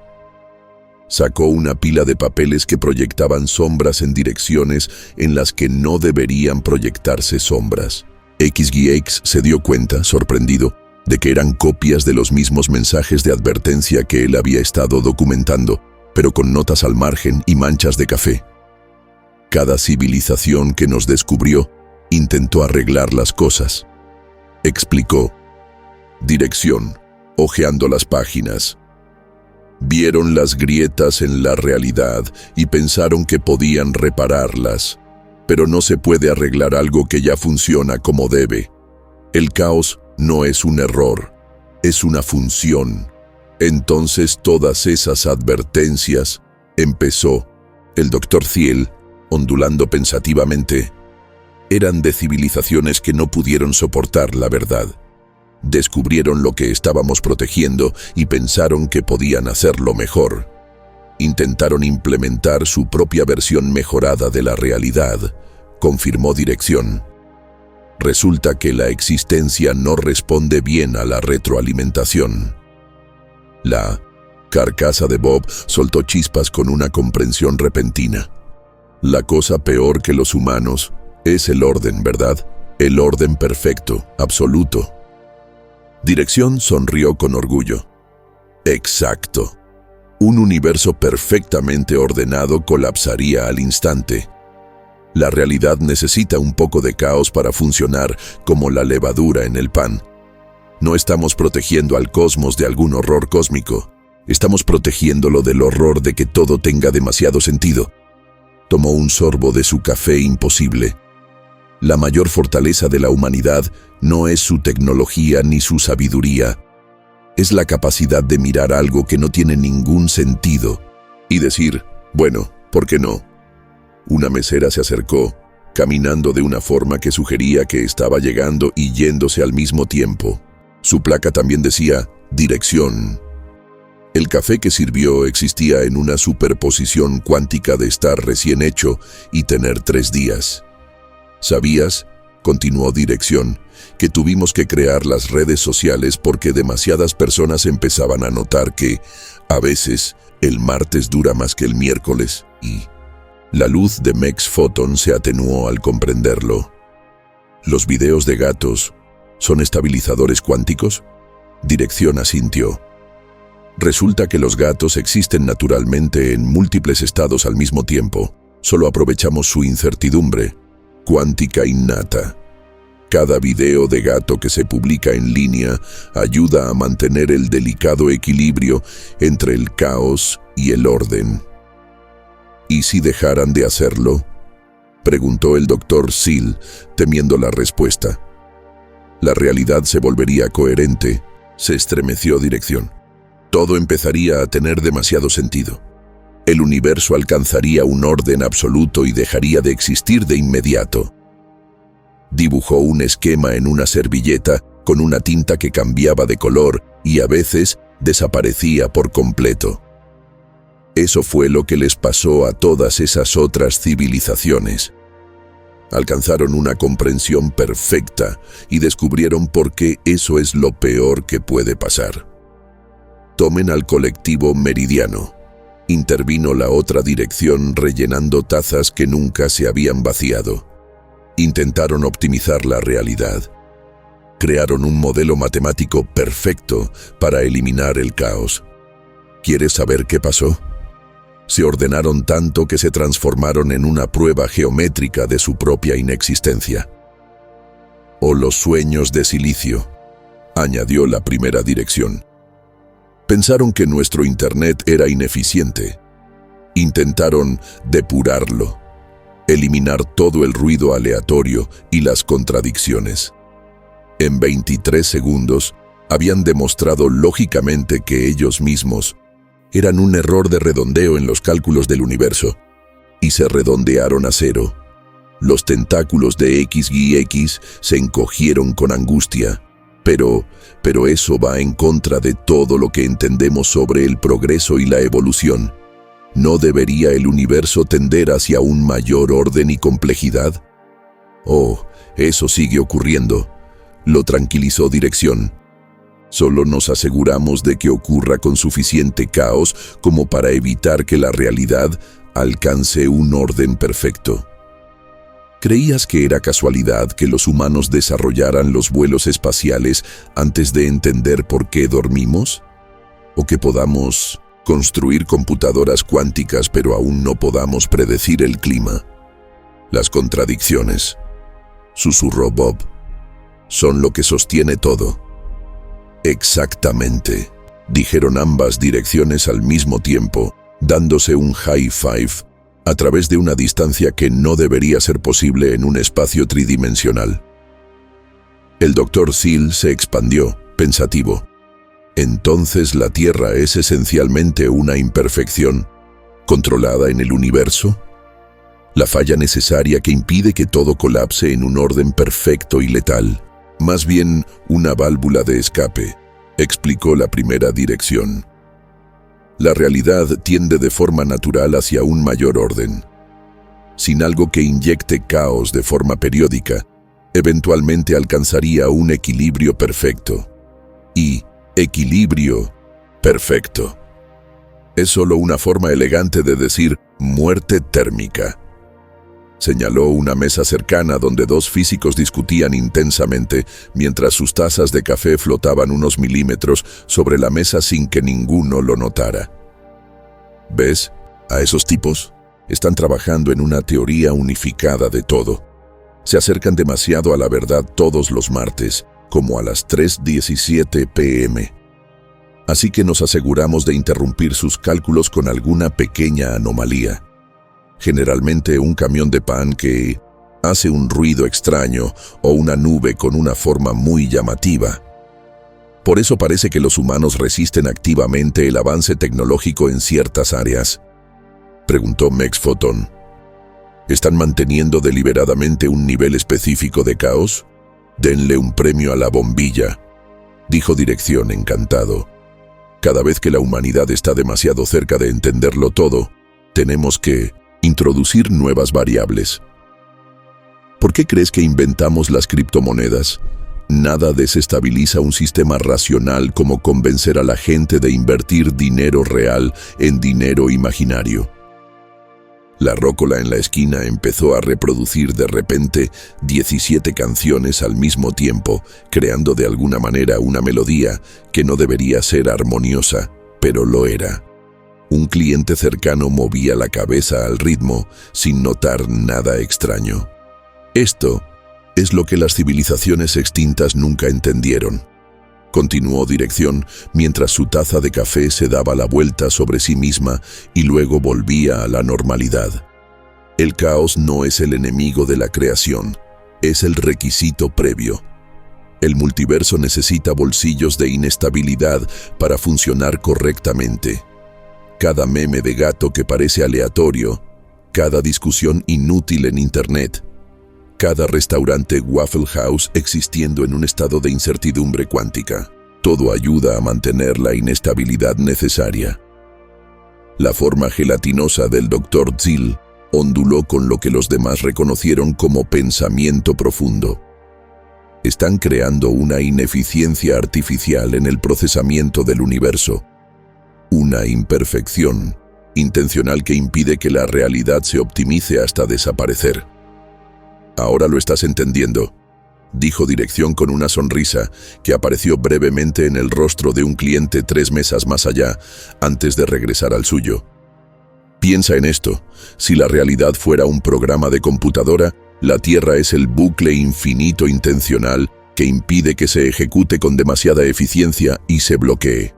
Sacó una pila de papeles que proyectaban sombras en direcciones en las que no deberían proyectarse sombras. XGX se dio cuenta, sorprendido, de que eran copias de los mismos mensajes de advertencia que él había estado documentando, pero con notas al margen y manchas de café. Cada civilización que nos descubrió intentó arreglar las cosas, explicó. Dirección, hojeando las páginas. Vieron las grietas en la realidad y pensaron que podían repararlas, pero no se puede arreglar algo que ya funciona como debe. El caos No es un error, es una función. Entonces todas esas advertencias, empezó el Dr. Thiel, ondulando pensativamente, eran de civilizaciones que no pudieron soportar la verdad. Descubrieron lo que estábamos protegiendo y pensaron que podían hacerlo mejor. Intentaron implementar su propia versión mejorada de la realidad, confirmó Dirección. Resulta que la existencia no responde bien a la retroalimentación. La carcasa de Bob soltó chispas con una comprensión repentina. La cosa peor que los humanos es el orden, ¿verdad? El orden perfecto, absoluto. Dirección sonrió con orgullo. Exacto. Un universo perfectamente ordenado colapsaría al instante. La realidad necesita un poco de caos para funcionar como la levadura en el pan. No estamos protegiendo al cosmos de algún horror cósmico. Estamos protegiéndolo del horror de que todo tenga demasiado sentido. Tomó un sorbo de su café imposible. La mayor fortaleza de la humanidad no es su tecnología ni su sabiduría. Es la capacidad de mirar algo que no tiene ningún sentido y decir, bueno, ¿por qué no? Una mesera se acercó, caminando de una forma que sugería que estaba llegando y yéndose al mismo tiempo. Su placa también decía, Dirección. El café que sirvió existía en una superposición cuántica de estar recién hecho y tener 3 días. ¿Sabías? Continuó Dirección, que tuvimos que crear las redes sociales porque demasiadas personas empezaban a notar que, a veces, el martes dura más que el miércoles y... La luz de Mex Photon se atenuó al comprenderlo. ¿Los videos de gatos son estabilizadores cuánticos? Dirección asintió. Resulta que los gatos existen naturalmente en múltiples estados al mismo tiempo. Solo aprovechamos su incertidumbre cuántica innata. Cada video de gato que se publica en línea ayuda a mantener el delicado equilibrio entre el caos y el orden. ¿Y si dejaran de hacerlo?, preguntó el Dr. Thiel, temiendo la respuesta. La realidad se volvería coherente. Se estremeció Dirección. Todo empezaría a tener demasiado sentido. El universo alcanzaría un orden absoluto y dejaría de existir de inmediato. Dibujó un esquema en una servilleta con una tinta que cambiaba de color y a veces desaparecía por completo. Eso fue lo que les pasó a todas esas otras civilizaciones. Alcanzaron una comprensión perfecta y descubrieron por qué eso es lo peor que puede pasar. Tomen al colectivo Meridiano. Intervino la otra dirección rellenando tazas que nunca se habían vaciado. Intentaron optimizar la realidad. Crearon un modelo matemático perfecto para eliminar el caos. ¿Quieres saber qué pasó? Se ordenaron tanto que se transformaron en una prueba geométrica de su propia inexistencia. O los sueños de silicio, añadió la primera dirección. Pensaron que nuestro Internet era ineficiente. Intentaron depurarlo, eliminar todo el ruido aleatorio y las contradicciones. En 23 segundos habían demostrado lógicamente que ellos mismos eran un error de redondeo en los cálculos del universo, y se redondearon a 0. Los tentáculos de X y X se encogieron con angustia, pero eso va en contra de todo lo que entendemos sobre el progreso y la evolución. ¿No debería el universo tender hacia un mayor orden y complejidad? Oh, eso sigue ocurriendo, lo tranquilizó Dirección. Solo nos aseguramos de que ocurra con suficiente caos como para evitar que la realidad alcance un orden perfecto. ¿Creías que era casualidad que los humanos desarrollaran los vuelos espaciales antes de entender por qué dormimos? ¿O que podamos construir computadoras cuánticas pero aún no podamos predecir el clima? Las contradicciones, susurró Bob, son lo que sostiene todo. Exactamente, dijeron ambas direcciones al mismo tiempo, dándose un high five a través de una distancia que no debería ser posible en un espacio tridimensional. El Dr. Thiel se expandió, pensativo. ¿Entonces la Tierra es esencialmente una imperfección, controlada en el universo? La falla necesaria que impide que todo colapse en un orden perfecto y letal. Más bien, una válvula de escape, explicó la primera dirección. La realidad tiende de forma natural hacia un mayor orden. Sin algo que inyecte caos de forma periódica, eventualmente alcanzaría un equilibrio perfecto. Y equilibrio perfecto es solo una forma elegante de decir muerte térmica. Señaló una mesa cercana donde dos físicos discutían intensamente mientras sus tazas de café flotaban unos milímetros sobre la mesa sin que ninguno lo notara. ¿Ves? A esos tipos están trabajando en una teoría unificada de todo. Se acercan demasiado a la verdad todos los martes, como a las 3:17 p.m. Así que nos aseguramos de interrumpir sus cálculos con alguna pequeña anomalía. Generalmente un camión de pan que hace un ruido extraño o una nube con una forma muy llamativa. Por eso parece que los humanos resisten activamente el avance tecnológico en ciertas áreas, preguntó Mex Photon. ¿Están manteniendo deliberadamente un nivel específico de caos? Denle un premio a la bombilla, dijo Dirección encantado. Cada vez que la humanidad está demasiado cerca de entenderlo todo, tenemos que introducir nuevas variables. ¿Por qué crees que inventamos las criptomonedas? Nada desestabiliza un sistema racional como convencer a la gente de invertir dinero real en dinero imaginario. La rócola en la esquina empezó a reproducir de repente 17 canciones al mismo tiempo, creando de alguna manera una melodía que no debería ser armoniosa, pero lo era. Un cliente cercano movía la cabeza al ritmo sin notar nada extraño. Esto es lo que las civilizaciones extintas nunca entendieron. Continuó Dirección mientras su taza de café se daba la vuelta sobre sí misma y luego volvía a la normalidad. El caos no es el enemigo de la creación, es el requisito previo. El multiverso necesita bolsillos de inestabilidad para funcionar correctamente. Cada meme de gato que parece aleatorio, cada discusión inútil en Internet, cada restaurante Waffle House existiendo en un estado de incertidumbre cuántica, todo ayuda a mantener la inestabilidad necesaria. La forma gelatinosa del Dr. Thiel onduló con lo que los demás reconocieron como pensamiento profundo. Están creando una ineficiencia artificial en el procesamiento del universo. Una imperfección intencional que impide que la realidad se optimice hasta desaparecer. Ahora lo estás entendiendo, dijo Dirección con una sonrisa que apareció brevemente en el rostro de un cliente 3 mesas más allá, antes de regresar al suyo. Piensa en esto, si la realidad fuera un programa de computadora, la Tierra es el bucle infinito intencional que impide que se ejecute con demasiada eficiencia y se bloquee.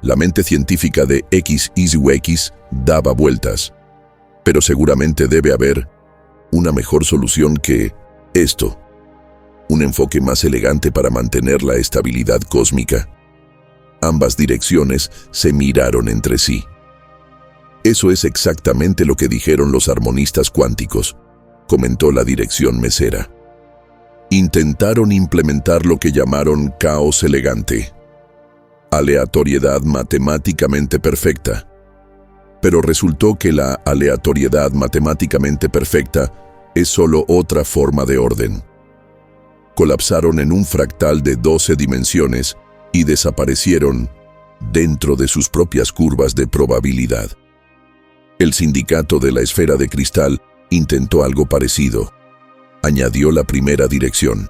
La mente científica de X daba vueltas, pero seguramente debe haber una mejor solución que esto, un enfoque más elegante para mantener la estabilidad cósmica. Ambas direcciones se miraron entre sí. Eso es exactamente lo que dijeron los armonistas cuánticos, comentó la dirección mesera. Intentaron implementar lo que llamaron caos elegante, aleatoriedad matemáticamente perfecta. Pero resultó que la aleatoriedad matemáticamente perfecta es solo otra forma de orden. Colapsaron en un fractal de 12 dimensiones y desaparecieron dentro de sus propias curvas de probabilidad. El sindicato de la esfera de cristal intentó algo parecido. Añadió la primera dirección.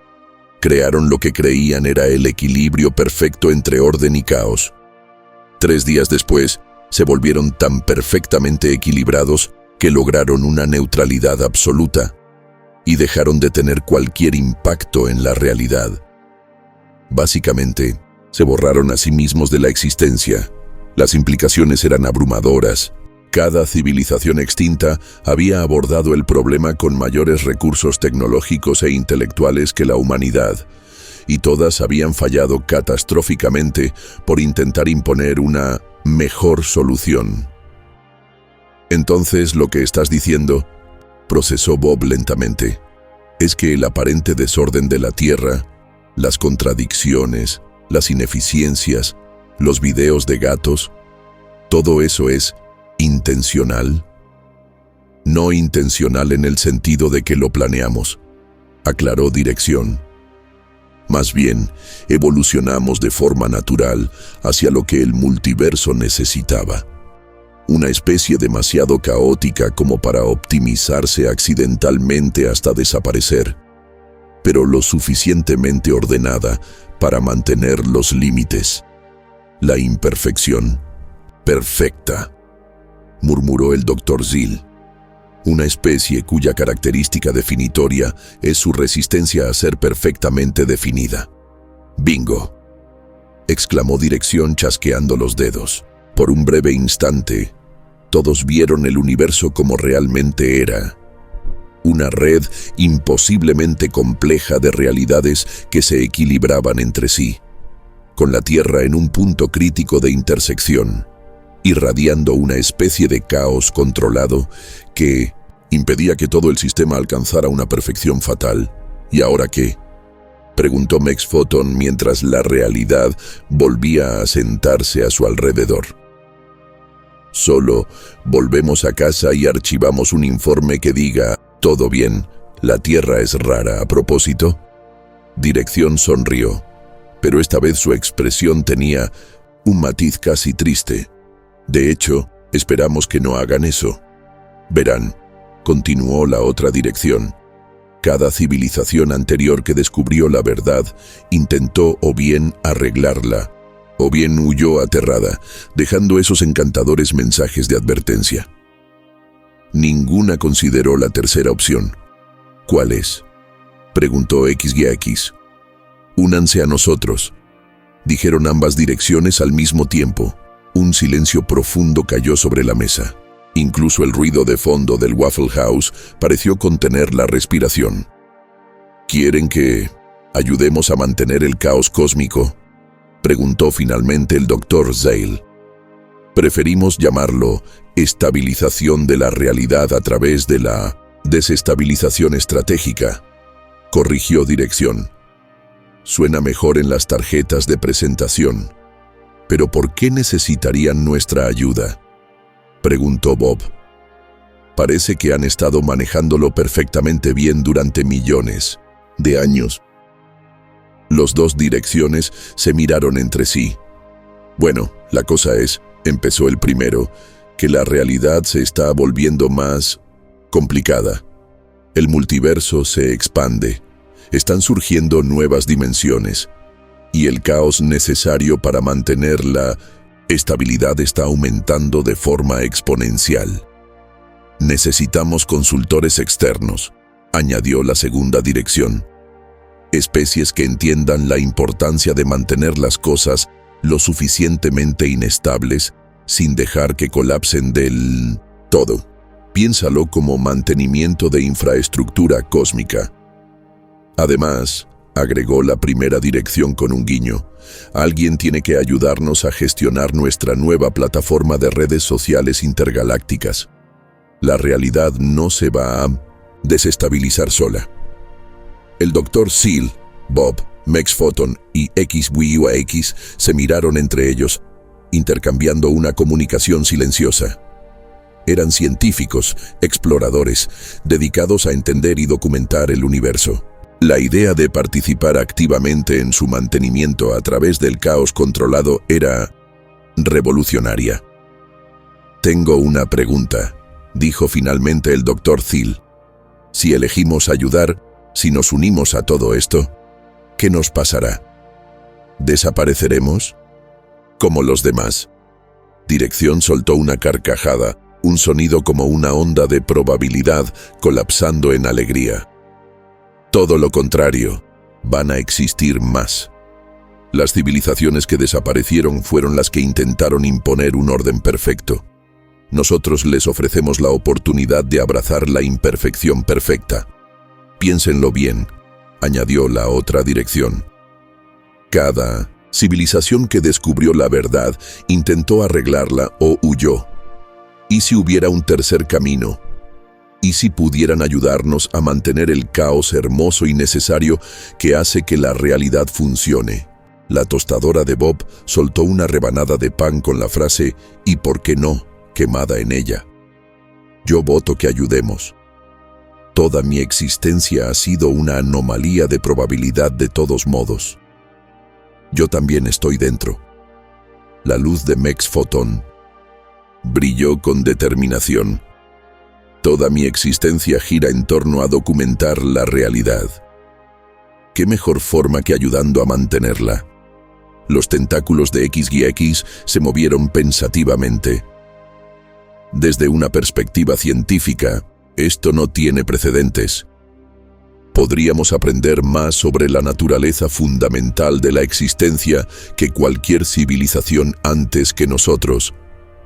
Crearon lo que creían era el equilibrio perfecto entre orden y caos. 3 días después, se volvieron tan perfectamente equilibrados que lograron una neutralidad absoluta y dejaron de tener cualquier impacto en la realidad. Básicamente, se borraron a sí mismos de la existencia. Las implicaciones eran abrumadoras, Cada civilización extinta había abordado el problema con mayores recursos tecnológicos e intelectuales que la humanidad, y todas habían fallado catastróficamente por intentar imponer una mejor solución. Entonces, lo que estás diciendo, procesó Bob lentamente, es que el aparente desorden de la Tierra, las contradicciones, las ineficiencias, los videos de gatos, todo eso es intencional. No intencional en el sentido de que lo planeamos, aclaró Dirección. Más bien, evolucionamos de forma natural hacia lo que el multiverso necesitaba. Una especie demasiado caótica como para optimizarse accidentalmente hasta desaparecer, pero lo suficientemente ordenada para mantener los límites. La imperfección perfecta, murmuró el Dr. Zill. Una especie cuya característica definitoria es su resistencia a ser perfectamente definida. ¡Bingo!, exclamó Dirección chasqueando los dedos. Por un breve instante, todos vieron el universo como realmente era. Una red imposiblemente compleja de realidades que se equilibraban entre sí, con la Tierra en un punto crítico de intersección, irradiando una especie de caos controlado que impedía que todo el sistema alcanzara una perfección fatal. ¿Y ahora qué?, preguntó Mex Photon mientras la realidad volvía a sentarse a su alrededor. Solo volvemos a casa y archivamos un informe que diga: todo bien, la Tierra es rara. ¿A propósito? Dirección sonrió, pero esta vez su expresión tenía un matiz casi triste. De hecho, esperamos que no hagan eso. Verán, continuó la otra Dirección, cada civilización anterior que descubrió la verdad intentó o bien arreglarla, o bien huyó aterrada, dejando esos encantadores mensajes de advertencia. Ninguna consideró la tercera opción. ¿Cuál es?, preguntó XYX. Únanse a nosotros, dijeron ambas direcciones al mismo tiempo. Un silencio profundo cayó sobre la mesa. Incluso el ruido de fondo del Waffle House pareció contener la respiración. ¿Quieren que ayudemos a mantener el caos cósmico?, preguntó finalmente el Dr. Zill. Preferimos llamarlo estabilización de la realidad a través de la desestabilización estratégica, corrigió Dirección. Suena mejor en las tarjetas de presentación. ¿Pero por qué necesitarían nuestra ayuda?, preguntó Bob. Parece que han estado manejándolo perfectamente bien durante millones de años. Los dos Direcciones se miraron entre sí. Bueno, la cosa es, empezó el primero, que la realidad se está volviendo más complicada. El multiverso se expande. Están surgiendo nuevas dimensiones. Y el caos necesario para mantener la estabilidad está aumentando de forma exponencial. Necesitamos consultores externos, añadió la segunda Dirección. Especies que entiendan la importancia de mantener las cosas lo suficientemente inestables sin dejar que colapsen del todo. Piénsalo como mantenimiento de infraestructura cósmica. Además, agregó la primera Dirección con un guiño, alguien tiene que ayudarnos a gestionar nuestra nueva plataforma de redes sociales intergalácticas. La realidad no se va a desestabilizar sola. El Dr. Zill, Bob, Mex Photon y XYX se miraron entre ellos, intercambiando una comunicación silenciosa. Eran científicos, exploradores, dedicados a entender y documentar el universo. La idea de participar activamente en su mantenimiento a través del caos controlado era revolucionaria. Tengo una pregunta, dijo finalmente el Dr. Zill. Si elegimos ayudar, si nos unimos a todo esto, ¿qué nos pasará? ¿Desapareceremos? Como los demás. Dirección soltó una carcajada, un sonido como una onda de probabilidad colapsando en alegría. Todo lo contrario, van a existir más. Las civilizaciones que desaparecieron fueron las que intentaron imponer un orden perfecto. Nosotros les ofrecemos la oportunidad de abrazar la imperfección perfecta. Piénsenlo bien, añadió la otra dirección. Cada civilización que descubrió la verdad intentó arreglarla o huyó. ¿Y si hubiera un tercer camino? ¿Y si pudieran ayudarnos a mantener el caos hermoso y necesario que hace que la realidad funcione? La tostadora de Bob soltó una rebanada de pan con la frase «¿y por qué no?» quemada en ella. Yo voto que ayudemos. Toda mi existencia ha sido una anomalía de probabilidad de todos modos. Yo también estoy dentro. La luz de Mex Photon brilló con determinación. Toda mi existencia gira en torno a documentar la realidad. ¿Qué mejor forma que ayudando a mantenerla? Los tentáculos de XYX se movieron pensativamente. Desde una perspectiva científica, esto no tiene precedentes. Podríamos aprender más sobre la naturaleza fundamental de la existencia que cualquier civilización antes que nosotros,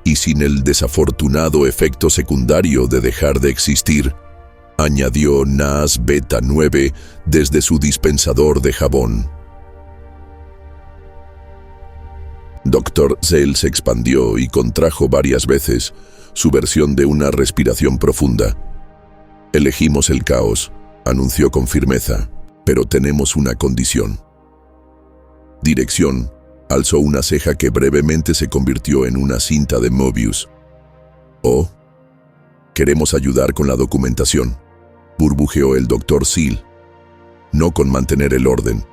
y sin el desafortunado efecto secundario de dejar de existir, añadió Naas Beta 9 desde su dispensador de jabón. Dr. Zell se expandió y contrajo varias veces su versión de una respiración profunda. Elegimos el caos, anunció con firmeza, pero tenemos una condición. Dirección alzó una ceja que brevemente se convirtió en una cinta de Mobius. «Oh, queremos ayudar con la documentación», burbujeó el Dr. Zell. «No con mantener el orden.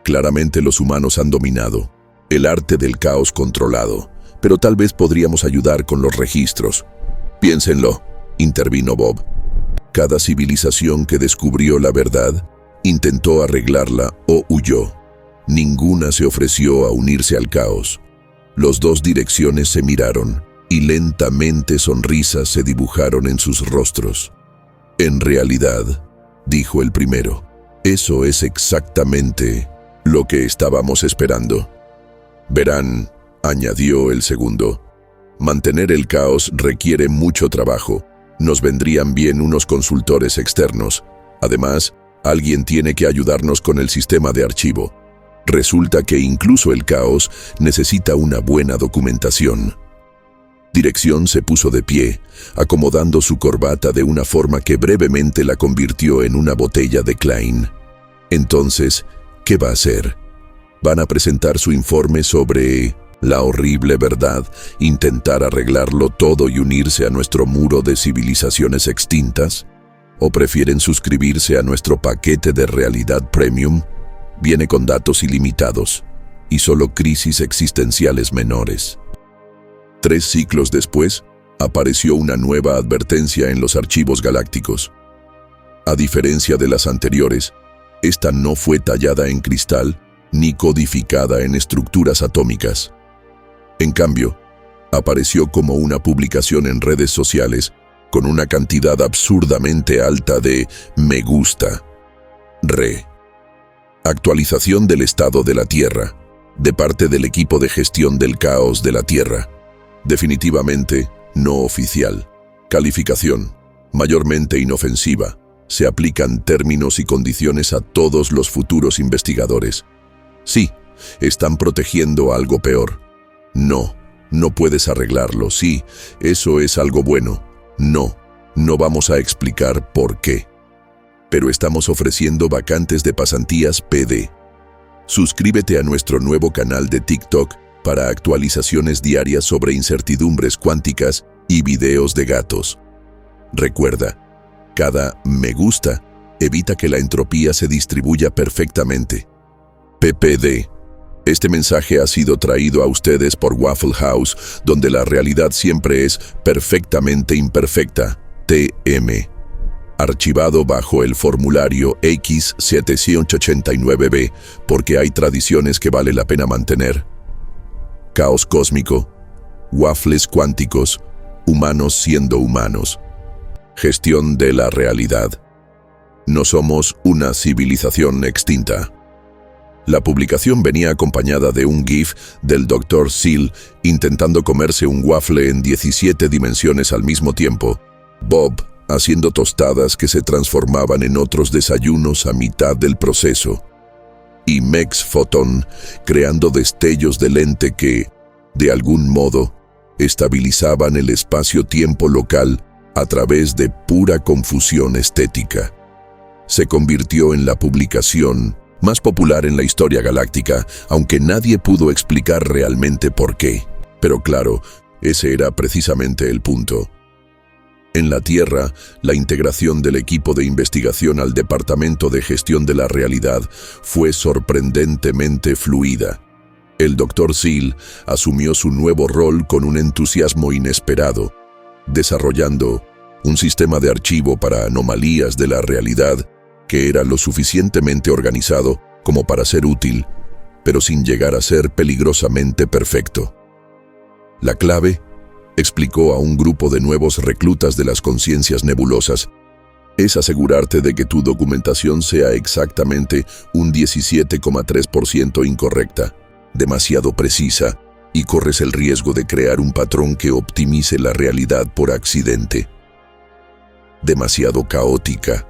Claramente los humanos han dominado el arte del caos controlado, pero tal vez podríamos ayudar con los registros». «Piénsenlo», intervino Bob. «Cada civilización que descubrió la verdad intentó arreglarla o huyó. Ninguna se ofreció a unirse al caos. Los dos direcciones se miraron y lentamente sonrisas se dibujaron en sus rostros. «En realidad», dijo el primero, «eso es exactamente lo que estábamos esperando». «Verán», añadió el segundo, «mantener el caos requiere mucho trabajo. Nos vendrían bien unos consultores externos. Además, alguien tiene que ayudarnos con el sistema de archivo. Resulta que incluso el caos necesita una buena documentación». Dirección se puso de pie, acomodando su corbata de una forma que brevemente la convirtió en una botella de Klein. «Entonces, ¿qué va a hacer? ¿Van a presentar su informe sobre la horrible verdad, intentar arreglarlo todo y unirse a nuestro muro de civilizaciones extintas? ¿O prefieren suscribirse a nuestro paquete de realidad premium? Viene con datos ilimitados y solo crisis existenciales menores». 3 ciclos después, apareció una nueva advertencia en los archivos galácticos. A diferencia de las anteriores, esta no fue tallada en cristal ni codificada en estructuras atómicas. En cambio, apareció como una publicación en redes sociales con una cantidad absurdamente alta de me gusta. Actualización del estado de la Tierra, de parte del equipo de gestión del caos de la Tierra. Definitivamente no oficial. Calificación: mayormente inofensiva. Se aplican términos y condiciones a todos los futuros investigadores. Sí, están protegiendo algo peor. No, no puedes arreglarlo. Sí, eso es algo bueno. No, no vamos a explicar por qué. Pero estamos ofreciendo vacantes de pasantías PD. Suscríbete a nuestro nuevo canal de TikTok para actualizaciones diarias sobre incertidumbres cuánticas y videos de gatos. Recuerda, cada me gusta evita que la entropía se distribuya perfectamente. PPD. Este mensaje ha sido traído a ustedes por Waffle House, donde la realidad siempre es perfectamente imperfecta. TM. Archivado bajo el formulario X789B, porque hay tradiciones que vale la pena mantener. Caos cósmico, waffles cuánticos, humanos siendo humanos. Gestión de la realidad. No somos una civilización extinta. La publicación venía acompañada de un GIF del Dr. Seal intentando comerse un waffle en 17 dimensiones al mismo tiempo, Bob haciendo tostadas que se transformaban en otros desayunos a mitad del proceso, y Mex Photon creando destellos de lente que, de algún modo, estabilizaban el espacio-tiempo local a través de pura confusión estética. Se convirtió en la publicación más popular en la historia galáctica, aunque nadie pudo explicar realmente por qué. Pero claro, ese era precisamente el punto. En la Tierra, la integración del equipo de investigación al Departamento de Gestión de la Realidad fue sorprendentemente fluida. El Dr. Seal asumió su nuevo rol con un entusiasmo inesperado, desarrollando un sistema de archivo para anomalías de la realidad que era lo suficientemente organizado como para ser útil, pero sin llegar a ser peligrosamente perfecto. La clave, explicó a un grupo de nuevos reclutas de las conciencias nebulosas, es asegurarte de que tu documentación sea exactamente un 17,3% incorrecta, demasiado precisa, y corres el riesgo de crear un patrón que optimice la realidad por accidente. Demasiado caótica,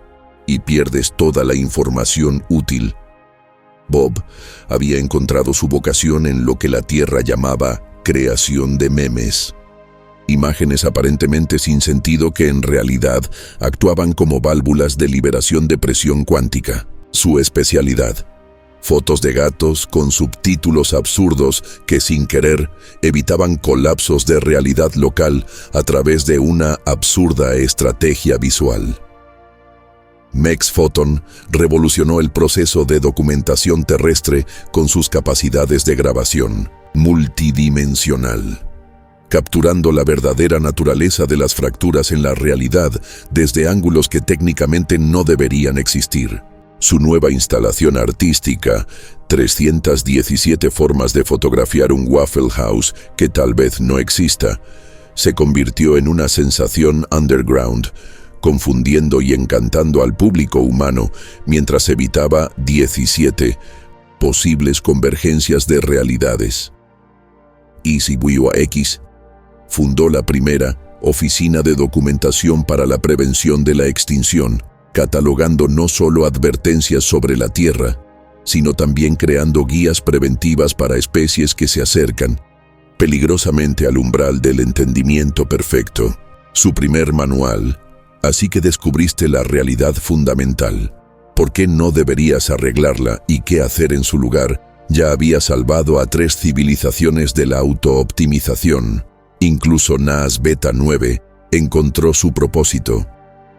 y pierdes toda la información útil. Bob había encontrado su vocación en lo que la Tierra llamaba creación de memes. Imágenes aparentemente sin sentido que en realidad actuaban como válvulas de liberación de presión cuántica. Su especialidad. Fotos de gatos con subtítulos absurdos que sin querer evitaban colapsos de realidad local a través de una absurda estrategia visual. Mex Photon revolucionó el proceso de documentación terrestre con sus capacidades de grabación multidimensional, capturando la verdadera naturaleza de las fracturas en la realidad desde ángulos que técnicamente no deberían existir. Su nueva instalación artística, 317 formas de fotografiar un Waffle House que tal vez no exista, se convirtió en una sensación underground, confundiendo y encantando al público humano mientras evitaba 17 posibles convergencias de realidades. EasyWiwa-X fundó la primera oficina de documentación para la prevención de la extinción, catalogando no solo advertencias sobre la Tierra, sino también creando guías preventivas para especies que se acercan peligrosamente al umbral del entendimiento perfecto. Su primer manual, Así que descubriste la realidad fundamental. ¿Por qué no deberías arreglarla y qué hacer en su lugar? Ya había salvado a 3 civilizaciones de la autooptimización. Incluso Naas Beta 9 encontró su propósito.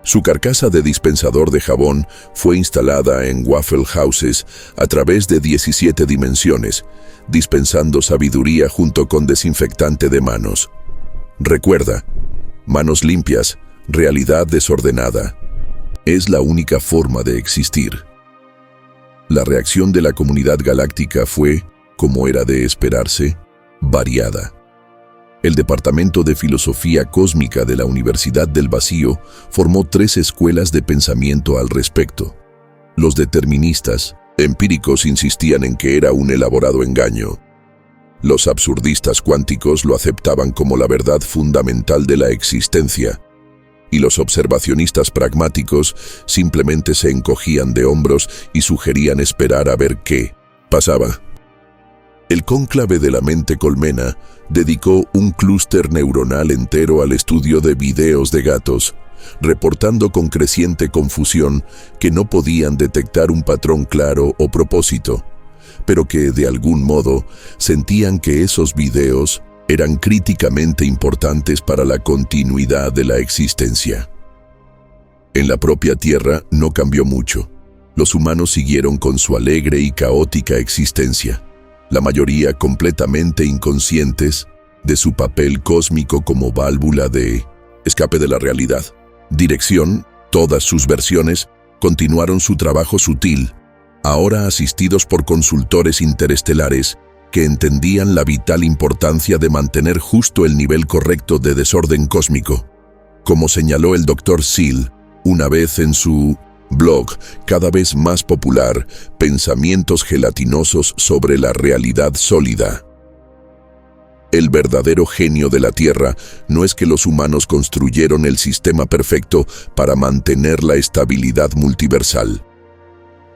Su carcasa de dispensador de jabón fue instalada en Waffle Houses a través de 17 dimensiones, dispensando sabiduría junto con desinfectante de manos. Recuerda, manos limpias, realidad desordenada. Es la única forma de existir. La reacción de la comunidad galáctica fue, como era de esperarse, variada. El Departamento de Filosofía Cósmica de la Universidad del Vacío formó 3 escuelas de pensamiento al respecto. Los deterministas, empíricos, insistían en que era un elaborado engaño. Los absurdistas cuánticos lo aceptaban como la verdad fundamental de la existencia. Y los observacionistas pragmáticos simplemente se encogían de hombros y sugerían esperar a ver qué pasaba. El cónclave de la mente colmena dedicó un clúster neuronal entero al estudio de videos de gatos, reportando con creciente confusión que no podían detectar un patrón claro o propósito, pero que de algún modo sentían que esos videos eran críticamente importantes para la continuidad de la existencia. En la propia Tierra no cambió mucho. Los humanos siguieron con su alegre y caótica existencia, la mayoría completamente inconscientes de su papel cósmico como válvula de escape de la realidad. Dirección, todas sus versiones, continuaron su trabajo sutil, ahora asistidos por consultores interestelares que entendían la vital importancia de mantener justo el nivel correcto de desorden cósmico. Como señaló el Dr. Seal una vez en su Blog cada vez más popular, pensamientos gelatinosos sobre la realidad sólida. El verdadero genio de la Tierra no es que los humanos construyeron el sistema perfecto para mantener la estabilidad multiversal.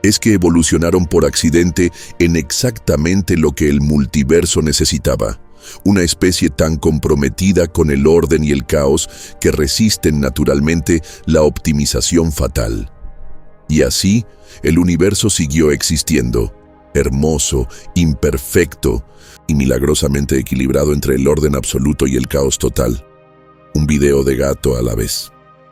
Es que evolucionaron por accidente en exactamente lo que el multiverso necesitaba. Una especie tan comprometida con el orden y el caos que resisten naturalmente la optimización fatal. Y así, el universo siguió existiendo, hermoso, imperfecto y milagrosamente equilibrado entre el orden absoluto y el caos total. Un video de gato a la vez.